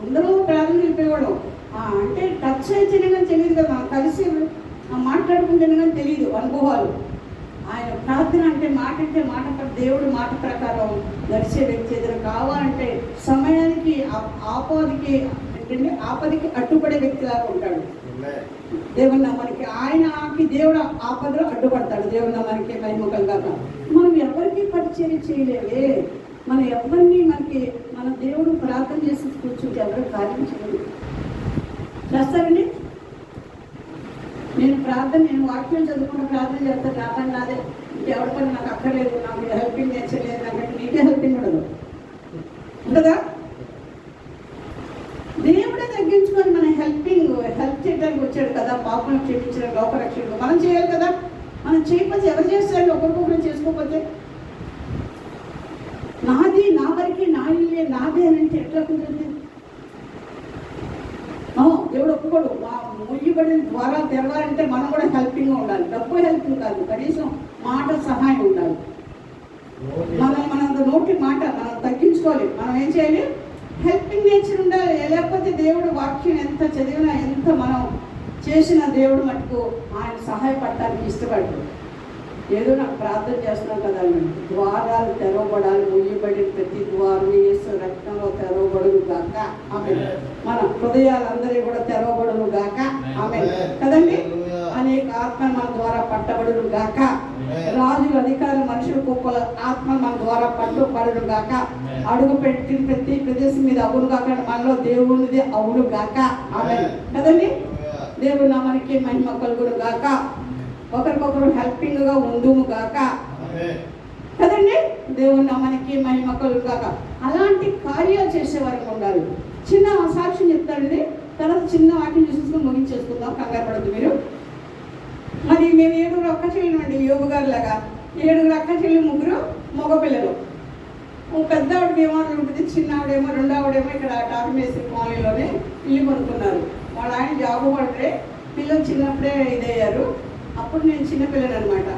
అందరూ ప్రార్థన వెళ్ళిపోయేవాడు. అంటే టచ్ అయితేనే కానీ తెలియదు కదా, కలిసి మాట్లాడుకుంటేనే కానీ తెలియదు అనుభవాలు. ఆయన ప్రార్థన అంటే మాట దేవుడు మాట ప్రకారం నడిచే వ్యక్తి. ఏదైనా కావాలంటే సమయానికి ఆపదికి అడ్డుపడే వ్యక్తిలాగా ఉంటాడు. దేవుని నామానికి ఆయనకి దేవుడు ఆపదలో అడ్డుపడతాడు. దేవుని నామానికి మహిమకలుగా. మనం ఎవరికి పరిచయం చేయలేవే, మన ఎవరిని మన దేవుడు ప్రార్థన చేసి కూర్చుంటే ఎవరు కార్యం చేయలేదు. చేస్తారండి? నేను వాక్యం చదువుకున్న ప్రార్థన చేస్తాను, నా పని నాదే, ఇంకెవరి పని నాకు అక్కర్లేదు, నాకు హెల్పింగ్ నేర్చలేదు, నాకంటే నీకే హెల్పింగ్ ఉండదు ఉండదా? దేవుడే తగ్గించుకొని మన హెల్ప్ చేయడానికి వచ్చాడు కదా. పాపం క్షమించడం, లోకరక్షణ మనం చేయాలి కదా. మనం చేయకపోతే ఎవరు చేస్తాడు? ఒకరికొకరు చేసుకోకపోతే నాది, నా వరకు, నా ఇల్లే, నాదే అని అంటే ఎట్లా కుదురుతుంది? దేవుడు ఒప్పుకోడు. ముయ్యబడిన ద్వారా తెరవాలంటే మనం కూడా హెల్పింగ్గా ఉండాలి. డబ్బు హెల్పింగ్ కాదు, కనీసం మాట సహాయం ఉండాలి. మనం నోటి మాట మనం తగ్గించుకోవాలి. మనం ఏం చేయాలి? హెల్పింగ్ నేచర్ ఉండాలి. లేకపోతే దేవుడు వాక్యం ఎంత చదివినా, ఎంత మనం చేసిన దేవుడు మటుకు ఆయన సహాయపడటానికి ఇష్టపడతాడు. ఏదో నాకు ప్రార్థన చేస్తున్నాం కదా, ద్వారాలు తెరవబడాలి, ముయ్యబడి ప్రతి ద్వారం యేసు రక్తంలో తెరవబడును గాక. ఆమె మన హృదయాలందరూ కూడా తెరవబడును గాక. ఆమె కదండి. అనేక ఆత్మ మన ద్వారా పట్టబడును గాక. రాజులు, అధికారులు, మనుషులు, కుక్కల ఆత్మ మన ద్వారా పట్టుబడును గాక. అడుగు పెట్టిన ప్రతి ప్రదేశం మీద అవును గాక, మనలో దేవునిది అవును గాక. ఆమె కదండి. దేవుడు నామానికి మహిమ కలుగును గాక. ఒకరికొకరు హెల్పింగ్గా ఉండుము గాక. కదండి. దేవుని నామానికి మహిమ కలుగును గాక. అలాంటి కార్యాలు చేసేవారికి ఉండాలి. చిన్న సాక్ష్యం చెప్తాడండి, తర్వాత చిన్న వాక్యం చూసుకుని ముగించేసుకుందాం, కంగారు పడద్దు మీరు. మరి మేము 7 అక్క చెల్లెలు అండి, యోగు గారు లాగా 7 అక్క చెల్లెలు, 3 మగపిల్లలు. పెద్ద ఆవిడ భీమారులు ఉంటుంది, చిన్న ఆవిడేమో, 2వ ఆవిడేమో ఇక్కడ టాపిమేసి కాలనీలోనే ఇల్లు కొనుక్కున్నారు. వాళ్ళ ఆయన జాబు పడితే పిల్లలు చిన్నప్పుడే ఇదయ్యారు. అప్పుడు నేను చిన్నపిల్లలు అనమాట,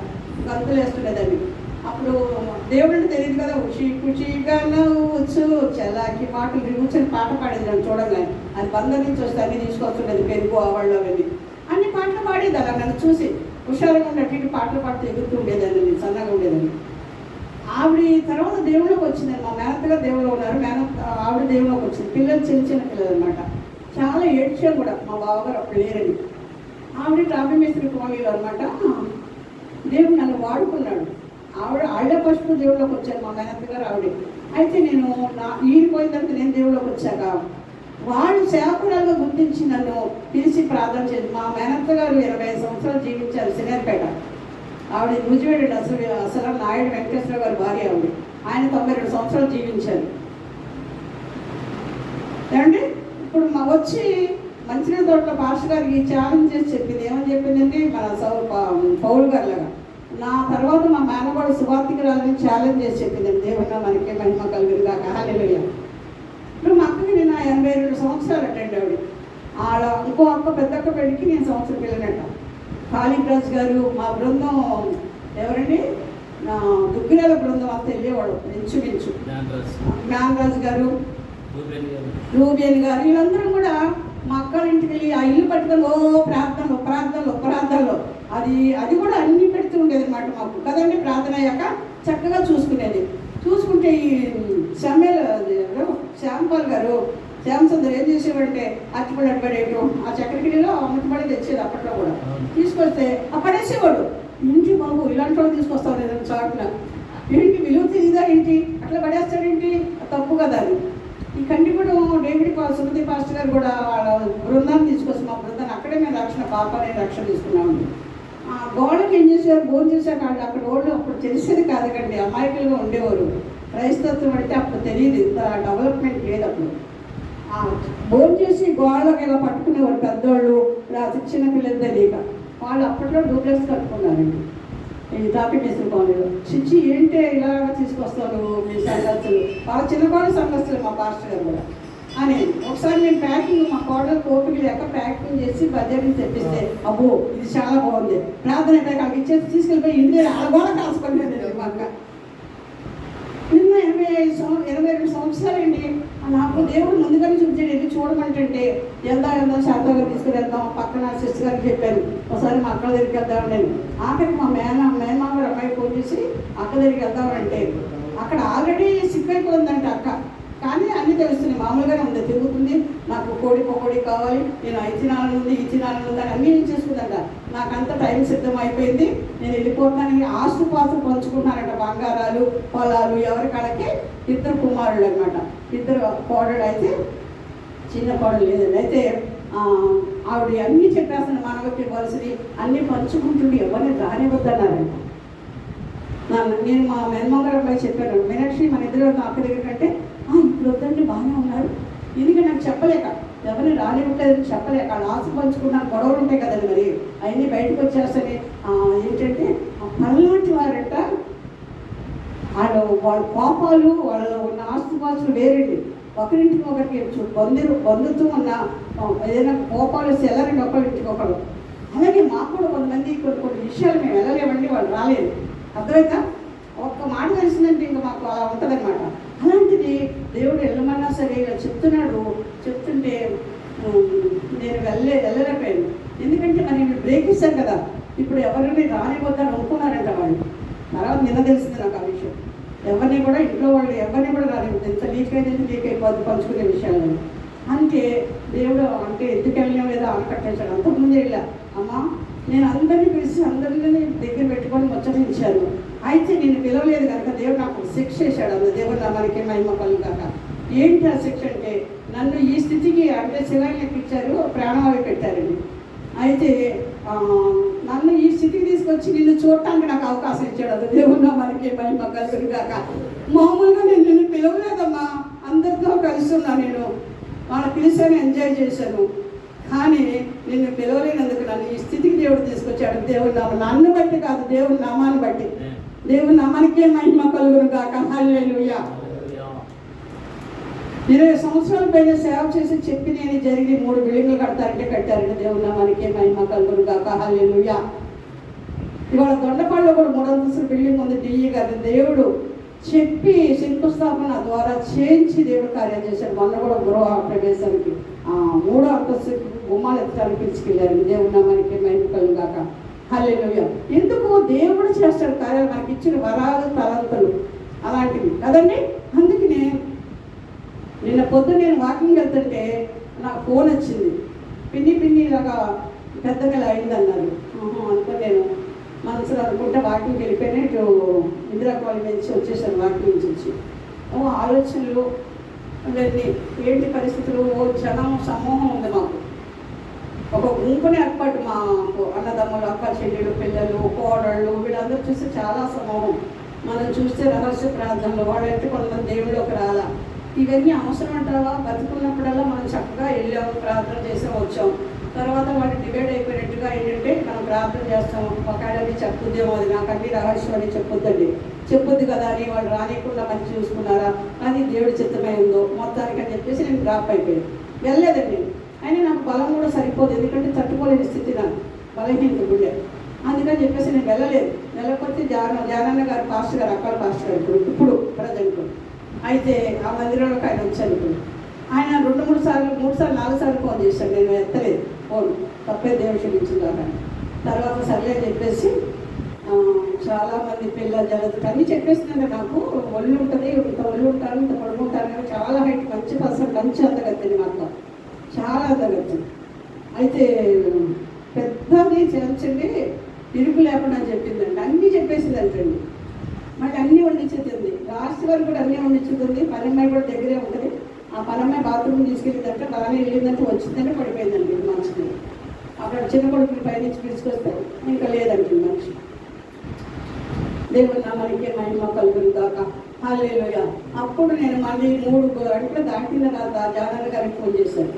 గంతులు వేస్తుండేదాన్ని. అప్పుడు దేవుడు తెలియదు కదా, ఖుషిగా నవ్వచ్చు చలాకి పాటలు కూర్చొని పాట పాడేది. నన్ను చూడగానే అది బందర్ నుంచి వస్తే అన్ని తీసుకొస్తుండేది, పెరుగు ఆవాళ్ళు అవన్నీ అన్ని పాటలు పాడేది. అలా నన్ను చూసి హుషారుగా ఉండేటువంటి పాటలు పాడుతూ ఎగురుతూ ఉండేదాన్ని, నేను సన్నగా ఉండేదాన్ని. ఆవిడ తర్వాత దేవుళ్ళకి వచ్చిందండి. మా మేనత్తగా దేవుళ్ళు ఉన్నారు, ఆవిడ దేవుళ్ళకి వచ్చింది. పిల్లలు చిన్న పిల్లలు అనమాట. చాలా ఏడ్చారు కూడా. మా బావగారు అప్పుడు లేరండి. ఆవిడ టాపిమేస్త్రి కాలనీలో అనమాట. దేవుడు నన్ను వాడుకున్నాడు. ఆవిడ ఫస్ట్ దేవుళ్ళకి వచ్చాను, మా మేనత్త గారు ఆవిడ. అయితే నేను ఈడిపోయిన తర్వాత నేను దేవుళ్ళకి వచ్చాక వాళ్ళు సేవకురాలుగా గుర్తించి నన్ను పిలిచి ప్రార్థన చేసి, మా మేనత్త గారు 25 సంవత్సరాలు జీవించారు సినేర్పేట. ఆవిడ రుజువేడు అసలు నాయుడు వెంకటేశ్వర గారు భార్య ఆవిడ. ఆయన 92 సంవత్సరాలు జీవించారు. ఏమండి ఇప్పుడు వచ్చి మంచినీళ్ళ తోటలో పాస్టర్ గారికి ఛాలెంజ్ చేసి చెప్పింది. ఏమని చెప్పిందంటే, మన పౌలు గారు లాగా నా తర్వాత మా మేనగోడ సువార్తికి రాదని ఛాలెంజ్ చేసి చెప్పిందండి. దేవుని మనకి మహిమ కలుగును గాక. హల్లెలూయా. ఇప్పుడు మా అక్కకి నేను 82 సంవత్సరాలు అటెండ్ ఆవిడ. ఇంకో అక్క పెద్దక్క పెళ్ళికి నేను సంవత్సరం పిల్లనట. కాళీరాజు గారు మా బృందం ఎవరండి, నా దుగ్గిరాల బృందం అంతా వెళ్ళేవాడు ఇంచుమించు. జ్ఞానరాజు గారు, రూబేన్ గారు, వీళ్ళందరూ కూడా మా అక్కల ఇంటికి వెళ్ళి ఆ ఇల్లు పట్టుకొని ప్రార్థనలో అది కూడా అన్ని పెడుతూ ఉండేది అనమాట మాకు. కదండి. ప్రార్థన అయ్యాక చక్కగా చూసుకునేది. చూసుకుంటే ఈ శ్యాంపాల్ గారు, శ్యామసుందర్ ఏం చేసేవాడంటే అట్టుపడి అట్టుపడేయటం, ఆ చక్కెరకిలో అమ్మటిపడి తెచ్చేది. అప్పట్లో కూడా తీసుకొస్తే పడేసేవాడు. ఏంటి బాబు ఇలాంటి వాళ్ళు తీసుకొస్తావు లేదని చాటున, ఏంటి విలువ తెలియదా ఏంటి, అట్లా పడేస్తాడేంటి, తప్పు కదా అని. ఈ కంటిగూడెం సుమతి పాస్టర్ గారు కూడా వాళ్ళ బృందాన్ని తీసుకొచ్చి, మా బృందాన్ని అక్కడే మేము పాపనే రక్షణ తీసుకున్నాము. ఆ గోడకి ఏం చేసేవారు, భోజనం చేశాక వాళ్ళు అక్కడ వాళ్ళు అప్పుడు తెలిసేది కాదు కండి, అమాయకులుగా ఉండేవారు. క్రైస్తత్వం అంటే అప్పుడు తెలియదు, ఇంత డెవలప్మెంట్ లేదు అప్పుడు. భోజనం చేసి గోడలకు ఇలా పట్టుకునేవారు పెద్దవాళ్ళు, చిన్న పిల్లలు తెలియక. వాళ్ళు అప్పట్లో డూప్లెక్స్ కట్టుకున్నారండి. ఈ టాపిక్ వేసుకోవాలి. చిచ్చి ఏంటి ఇలా తీసుకొస్తాను మీ సంగతులు, వాళ్ళ చిన్నపాటి సంగతులు మా పాస్టర్ గారు కూడా అని. ఒకసారి నేను ప్యాకింగ్ మా కోడలు ఓపిక లేక ప్యాకింగ్ చేసి బడ్జెట్ నుంచి తెప్పిస్తే, అబ్బో ఇది చాలా బాగుంది, ప్రార్థన అయిపోయి అక్కడికి ఇచ్చేసి తీసుకెళ్ళిపోయి ఇంటి అలా కూడా కాసుకొని మా అక్క. నిన్న 22 సంవత్సరాలండి. నాకు దేవుడు ముందుగానే చూపించాడు, ఎందుకు చూడమంటే వెళ్దాం శారదాగా తీసుకుని వెళ్దాం. పక్కన సిస్టర్ గారికి చెప్పాను ఒకసారి మా అక్క దగ్గరికి వెళ్దామని. నేను ఆఖరికి మా మేనమామ అమ్మాయి ఫోన్ చేసి అక్క దగ్గరికి వెళ్దామంటే అక్కడ ఆల్రెడీ సిక్ అయిపోయిందంటే అక్క. కానీ అన్నీ తెలుస్తున్నాయి, మామూలుగానే ఉంది, తిరుగుతుంది. నాకు కోడి పకోడి కావాలి, నేను ఐదు తినాలని ఉంది ఈ తినాలని ఉంది అని అన్నీ నేను చేసుకుందంట. నాకంతా టైం సిద్ధం అయిపోయింది, నేను వెళ్ళిపోతున్నానని ఆస్తుపాస్తులు పంచుకున్నారంట. బంగారాలు పొలాలు ఎవరి కాళ్ళకి. 2 కుమారులు అనమాట. 2 కోడలు అయితే చిన్న కోడలు లేదండి. అయితే ఆవిడ అన్నీ చెప్పేస్తాను, మనవకి ఇవ్వాల్సింది అన్నీ పంచుకుంటుండే ఎవరిని రానివద్దన్నారంట. నేను మా మేనమామ గారు చెప్పాను, మీనాక్షి మన ఇద్దరు అక్క దగ్గర కంటే ఇప్పుడు వద్దండి బాగానే ఉన్నారు. ఎందుకంటే నాకు చెప్పలేక, ఎవరిని రానివ్వట్లేదని చెప్పలేక, వాళ్ళు ఆశ పంచుకున్నాను. గొడవలు ఉంటాయి కదండి, మరి అవన్నీ బయటకు వచ్చేస్తాయి. ఏంటంటే పల్లాంటి వారంట, వాళ్ళ కోపాలు వాళ్ళలో ఉన్న ఆస్తుపాస్తులు వేరండి. ఒకరింటికి ఒకరికి బంధుత్వం ఉన్న ఏదైనా కోపాలు సెల్లరండి ఒకరింటికి ఒకరు. అలాగే మాకు కూడా కొంతమంది కొన్ని విషయాలు మేము వెళ్ళలేమండి, వాళ్ళు రాలేదు. అర్థమైందా? ఒక్క మాట తెలిసిందంటే ఇంకా మాకు అలా ఉంటుందన్నమాట. అలాంటిది దేవుడు వెళ్ళమన్నా సరే ఇలా చెప్తుంటే నేను వెళ్ళలేకపోయాను. ఎందుకంటే మరి బ్రేక్ ఇస్తాను కదా, ఇప్పుడు ఎవరిని రానివద్దని అనుకున్నారంట వాళ్ళు. తర్వాత నిన్న తెలిసింది నాకు ఆ విషయం. ఎవరిని కూడా ఇంట్లో వాళ్ళు ఎవరిని కూడా రానివ్వద్దు, ఎంత లీక్ అయిపోద్ది పంచుకునే విషయాలను. అంటే దేవుడు అంటే ఎందుకు వెళ్ళినా లేదా ఆనకట్టేశాడు. అంతకుముందే ఇలా అమ్మా నేను అందరినీ పిలిచి అందరినీ దగ్గర పెట్టుకొని ముచ్చటించాను. అయితే నేను పిలవలేదు కనుక దేవుడు నాకు శిక్ష చేశాడు. అందులో దేవుడు నా మనకి మహిమ కలుగాక. ఏంటి ఆ శిక్ష అంటే, నన్ను ఈ స్థితికి అంటే శిలాన్ని ఎక్కించారు, ప్రాణవాయు పెట్టారండి. అయితే నన్ను ఈ స్థితికి తీసుకొచ్చి నిన్ను చూడటానికి నాకు అవకాశం ఇచ్చాడు. అది దేవుడు నా మనకి మహిమ కలుగాక. మామూలుగా నేను నిన్ను పిలవలేదమ్మా, అందరితో కలిసి ఉన్నా, నేను వాళ్ళని పిలిచాను, ఎంజాయ్ చేశాను. కానీ నిన్ను పిలవలేనందుకు నన్ను ఈ స్థితికి దేవుడు తీసుకొచ్చాడు. దేవుడు నన్ను బట్టి కాదు, దేవుడి నామాన్ని బట్టి. దేవుడి నామానికే మహిమ కలుగును గాక. హల్లెలూయా. 20 సంవత్సరాల పైన సేవ చేసి చెప్పి నేను జరిగి 3 బిల్డింగ్లు కడతారంటే కట్టారంటే దేవుడి నామానికే మహిమ కలుగును గాక. హల్లెలూయా. ఇవాళ దొండపాడులో కూడా 3 అంతస్తుల బిల్డింగ్ ఉంది. డిఈ గారు దేవుడు చెప్పి శంకుస్థాపన ద్వారా చేయించి దేవుడు కార్యం చేశాడు. మొన్న కూడా గృహ ప్రవేశానికి 3వ అంతస్తు గుమ్మాలు ఎత్తడానికి పిలుచుకెళ్ళారు. దేవుడి నామానికే మహిమ కలుగును గాక. హల్లెలూయా. ఎందుకు దేవుడు చేస్తాడు కార్యాలు, మనకి ఇచ్చిన వరాలు తలంతులు అలాంటివి కదండి. అందుకనే నిన్న పొద్దున్న నేను వాకింగ్ వెళ్తుంటే నాకు ఫోన్ వచ్చింది. పిన్ని ఇలాగా పెద్దగా ఇలా అయిందన్నారు. అనుకుని నేను మనసులో అనుకుంటే వాకింగ్కి వెళ్ళిపోయినా ఇటు ఇందిరా కాలేజ్ నుంచి వచ్చేసాను. వాకింగ్ నుంచి వచ్చి ఆలోచనలు అవన్నీ ఏంటి పరిస్థితులు, జనం సమూహం ఉంది మాకు. ఒక గుంపుని ఏర్పాటు, మా అన్నదమ్ములు, అక్క చెల్లెలు, పిల్లలు, కోడళ్ళు, వీళ్ళందరూ చూస్తే చాలా సమూహం. మనం చూస్తే రహస్య ప్రార్థనలు, వాళ్ళంటే కొంతమంది దేవుళ్ళకి రాలా. ఇవన్నీ అవసరం అంటావా? బతుకున్నప్పుడల్లా మనం చక్కగా వెళ్ళాము, ప్రార్థన చేసాము, వచ్చాము. తర్వాత వాళ్ళు డివైడ్ అయిపోయినట్టుగా ఏంటంటే మనం ప్రార్థన చేస్తాము, ఒకవేళ చెప్పుద్దేమో, అది నాకు అన్ని రహస్యం అని చెప్పొద్దు కదా అని వాళ్ళు రానికుండా మంచి చూసుకున్నారా, అది దేవుడి చిత్తమై ఉందో మొత్తానికి అని చెప్పేసి నేను డ్రాప్ అయిపోయాను, వెళ్ళలేదండి. అయినా నాకు బలం కూడా సరిపోదు, ఎందుకంటే తట్టుకోలేని స్థితి నాకు, బలహీనత గుండె. అందుకని చెప్పేసి నేను వెళ్ళకపోతే జానన్న గారు పాస్టర్ గారు, అక్కడ పాస్టర్ గారు ఇప్పుడు ప్రజెంట్ అయితే ఆ మందిరంలోకి ఆయన వచ్చాను. ఇప్పుడు ఆయన 2-3 సార్లు 4 సార్లు ఫోన్ చేశాను, నేను ఎత్తలేదు ఫోన్, తప్పే దేవుడు క్షమించిందా. తర్వాత సర్లే అని చెప్పేసి చాలామంది పిల్లలు జరుగుతుంది అన్నీ చెప్పేసిందంటే నాకు ఒళ్ళు ఉంటుంది, ఇంత ఒళ్ళు ఉంటాను, ఇంత పడుకుంటాను కానీ చాలా హైట్, మంచి పర్సన్, మంచి అందగత్తింది మాకు, చాలా అందగత్తి. అయితే పెద్దది చేర్చండి, ఇరుకు లేకుండా అని చెప్పిందండి, అన్నీ చెప్పేసిందంటండి. మళ్ళీ అన్నీ వండించుతుంది, లాస్ట్ వరకు కూడా అన్నీ వండించుతుంది. పనమ్మాయి కూడా దగ్గరే ఉంటుంది. ఆ పనమ్మాయి బాత్రూమ్ తీసుకెళ్ళిందంటే బాగానే వెళ్ళిందంటే వచ్చిందంటే పడిపోయిందండి మనిషిని. అక్కడ చిన్న కొడుకుని పైనుంచి తీసుకొస్తే ఇంకా లేదంటుంది మనిషి. దేవుడు నామానికే మహిమ కలుగును గాక. హల్లెలూయా. అప్పుడు నేను మళ్ళీ 3 గంటలు దాటిన తర్వాత జానన్న గారికి ఫోన్ చేశాను.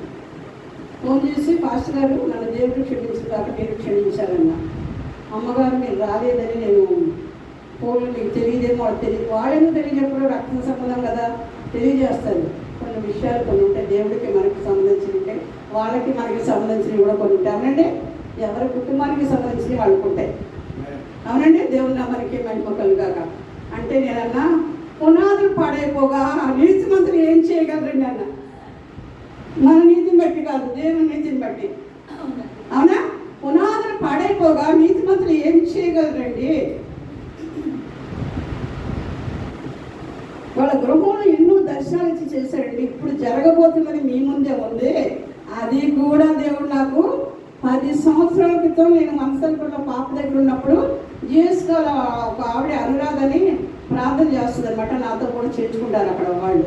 ఫోన్ చేసి పాస్టర్ గారు నన్ను దేవుడు క్షమించిన దాకా మీరు క్షమించారన్నా. అమ్మగారు మీరు రాలేదని నేను ఫోన్లో మీకు తెలియదేమో వాళ్ళకి తెలియదు. వాళ్ళేమో తెలియజెప్పుడు రక్త సంబంధం కదా తెలియజేస్తారు. కొన్ని విషయాలు కొన్ని ఉంటాయి, దేవుడికి మనకి సంబంధించి ఉంటాయి, వాళ్ళకి మనకి సంబంధించినవి కూడా కొన్ని ఉంటాయి. అవునండి, ఎవరి కుటుంబానికి సంబంధించినవి వాళ్ళకు ఉంటాయి. అవునండి, దేవుని నామానికి మహిమ కలుగాక. అంటే నేనన్నా పునాదులు పాడైపోగా నీతిమంతులు ఏం చేయగలరండి అన్న. మన నీతిని బట్టి కాదు, దేవుని నీతిని బట్టి. అవునా, పునాదులు పాడైపోగా నీతిమంతులు ఏం చేయగలరండి? వాళ్ళ గృహంలో ఎన్నో దర్శనాలు ఇచ్చి చేశారండి. ఇప్పుడు జరగబోతున్నది మీ ముందే ఉంది. అది కూడా దేవుడు నాకు 10 సంవత్సరాల క్రితం నేను మనసరిపల్లిలో పాప దగ్గర ఉన్నప్పుడు జిఎస్కాల ఒక ఆవిడ అనురాధని ప్రార్థన చేస్తుంది అనమాట. నాతో కూడా చేర్చుకుంటారు అక్కడ వాళ్ళు,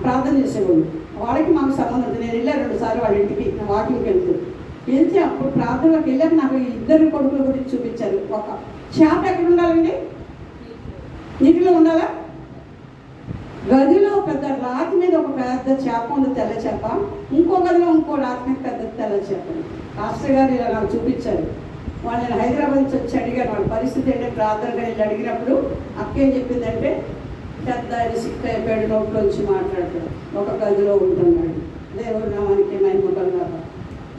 ప్రార్థన చేసేవాళ్ళు. వాళ్ళకి మాకు సంబంధం ఉంది. నేను వెళ్ళాను 2 సార్లు వాళ్ళ ఇంటికి వాకింగ్కి వెళ్తే అప్పుడు ప్రార్థనలోకి వెళ్ళాక నాకు 2 కొడుకుల గురించి చూపించారు. ఒక చేప ఎక్కడ ఉండాలండి? నీటిలో ఉండాలా? గదిలో పెద్ద రాతి మీద ఒక పెద్ద చేప ఉంది, తెల్ల చేప. ఇంకో గదిలో ఇంకో రాతి మీద పెద్ద తెల్ల చేప. మాస్టర్ గారు ఇలా నాకు చూపించారు. వాళ్ళు నేను హైదరాబాద్ నుంచి వచ్చి అడిగాను వాళ్ళ పరిస్థితి ఏంటంటే, ప్రార్థనగా వెళ్ళి అడిగినప్పుడు అక్క ఏం చెప్పిందంటే, పెద్ద ఆయన సిక్ అయిపోయాడు, నోట్లోంచి మాట్లాడతాడు, ఒక గదిలో ఉంటున్నాడు. దేవుడు నామానికి మహిమ కలుగాక.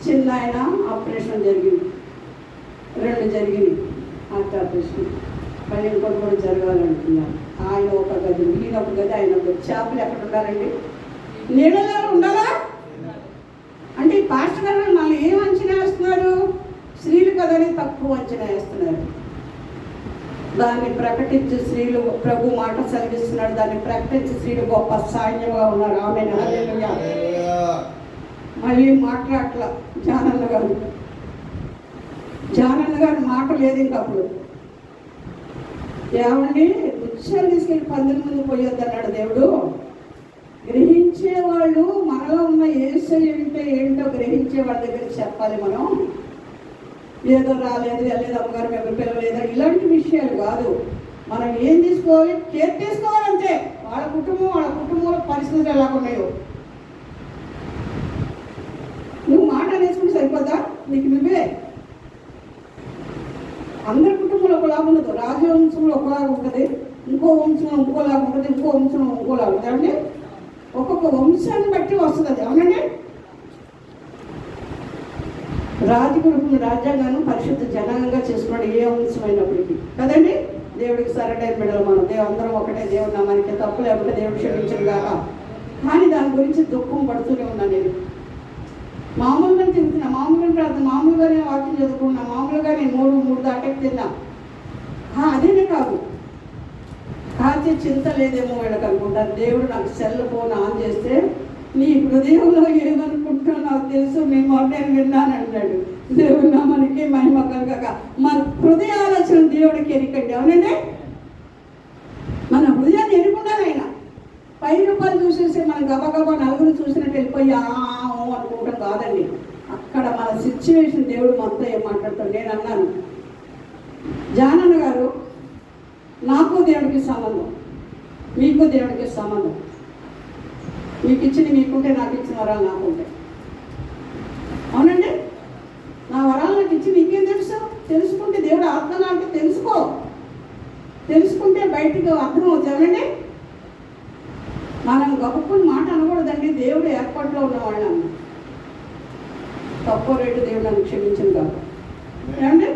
చిన్న ఆయన ఆపరేషన్ జరిగింది, 2 జరిగినాయి హార్ట్ ఆపరేషన్. మళ్ళీ ఇంకోటి కూడా జరగాలంటున్నారు. ఆయన ఒక గది, ఈయన ఒక గది, ఆయన ఒక గది. చేపలు ఎక్కడ ఉండాలండి? నీళ్ళలో ఉండాలా? అంటే ఈ పాస్టర్ గారు మళ్ళీ ఏం అంచనా వేస్తున్నారు? స్త్రీలు కదని తక్కువ అంచనా వేస్తున్నారు. దాన్ని ప్రకటించి స్త్రీలు ప్రభు మాట సెలవిస్తున్నాడు. దాన్ని ప్రకటించి స్త్రీలు గొప్ప సాన్యంగా ఉన్నారు. ఆమె మళ్ళీ మాట్లాడట్లా జానన్న గారు మాట లేదు ఇంకా. అప్పుడు ఏమండి వృక్షాలు తీసుకెళ్ళి 10 ముందు పోయొద్దు అన్నాడు దేవుడు. గ్రహించేవాళ్ళు మనలో ఉన్న యేసయ్య అంటే ఏంటో గ్రహించే వాళ్ళ దగ్గరికి చెప్పాలి. మనం ఏదో రాలేదు, వెళ్ళలేదు, అమ్మగారు ఎవరు పిలవలేదా, ఇలాంటి విషయాలు కాదు. మనం ఏం తీసుకోవాలి? కేర్ తీసుకోవాలంటే. వాళ్ళ కుటుంబంలో పరిస్థితులు ఎలా ఉన్నాయో నువ్వు మాట నేర్చుకుంటే సరిపోద్దా? నీకు నువ్వే. అందరి కుటుంబంలో ఒకలాగా ఉండదు. రాజవంశంలో ఒకలాగా ఉంటుంది, ఇంకో వంశంలో ఇంకోలాగా ఉంటుంది, ఇంకో వంశంలో ఇంకోలాగా ఉంటుంది. అంటే ఒక్కొక్క వంశాన్ని బట్టి వస్తుంది అది. అవునండి, రాజగురుకుని రాజ్యాంగాన్ని పరిశుద్ధ జనాంగంగా చేసుకున్నాడు ఏ వంశం అయినప్పటికీ కదండి. దేవుడికి సరైన బిడ్డలు మనం, అందరం ఒకటే. దేవుడు నామానికి తప్పు లేకపోతే దేవుడు క్షమించడు కాక. కానీ దాని గురించి దుఃఖం పడుతూనే ఉన్నాను నేను. మామూలుగా తిరుగుతున్నా, మామూలుగానే వాక్యం చదువుకున్నా, మామూలుగానే 3 దాటకి తిన్నా. అదేనే కాదు, కాచే చింత లేదేమో వీళ్ళకి అనుకుంటారు. దేవుడు నాకు సెల్ ఫోన్ ఆన్ చేస్తే, నీ హృదయంలో ఏమనుకుంటున్నా నాకు తెలుసు, నీ మాట నేను విన్నాను అన్నాడు. దేవుడు నామానికి మహిమ కలుగాక. మన హృదయ ఆలోచన దేవుడికి ఎరికండి. అవునండి, మన హృదయాన్ని ఎరుకున్నాను ఆయన. 10 రూపాయలు చూసేసి మనం గబగబా నలుగురు చూసినట్టు వెళ్ళిపోయి అనుకోవడం కాదండి. అక్కడ మన సిచ్యువేషన్ దేవుడు మొత్తం ఏం మాట్లాడతాడు. నేను అన్నాను, జానన్న గారు నాకు దేవుడికి సంబంధం, మీకు దేవుడికి సంబంధం. మీకు ఇచ్చిన మీకుంటే, నాకు ఇచ్చిన వరాలు నాకుంటే. అవునండి, నా వరాలు నాకు ఇచ్చి నీకేం తెలుసు? తెలుసుకుంటే దేవుడు ఆత్మగా అంటే తెలుసుకుంటే బయటకు అర్థమవుతుంది. అవునండి, మనం గొప్పని మాట అనకూడదండి. దేవుడు ఏర్పాటులో ఉన్నవాళ్ళు అన్న తక్కువ రేటు దేవుడు నన్ను క్షమించను కాదు. ఏమండి,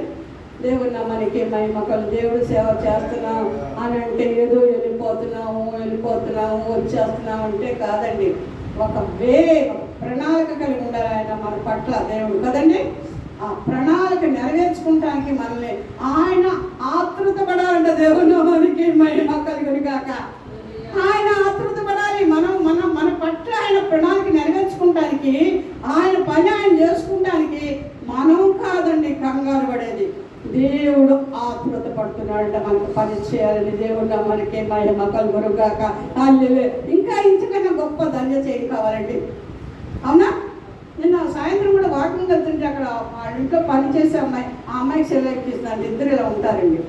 దేవుడు మనకి మహిమకలు. దేవుడు సేవ చేస్తున్నాం అని అంటే ఏదో వెళ్ళిపోతున్నాము వచ్చేస్తున్నాము అంటే కాదండి. ఒక ప్రణాళిక కలిగి ఉండాలి ఆయన మన పట్ల దేవుడు కదండి. ఆ ప్రణాళిక నెరవేర్చుకుంటానికి మనల్ని ఆయన ఆతృత పడాలంట. దేవుడు మనకి మహిమ కలుగును కాక. ఆయన ఆతృత పడాలి. మన పట్ల ఆయన ప్రణాళిక నెరవేర్చుకుంటానికి, ఆయన పని ఆయన చేసుకుంటానికి మనం కాదండి కంగారు పడేది. దేవుడు ఆతృత పడుతున్నాడంట మనకు పని చేయాలని. దేవుడు మనకి మహిమ కలుగును గాక. ఇంకా ఇంతకన్నా గొప్ప ధన్యత ఏం కావాలండి? అవునా, నిన్న సాయంత్రం కూడా వాకింగ్ వెళ్తుంటే అక్కడ వాళ్ళ ఇంట్లో పని చేసే అమ్మాయి, ఆ అమ్మాయికి సెలెక్ట్ చేస్తుందంటే 2 ఇలా ఉంటారండి.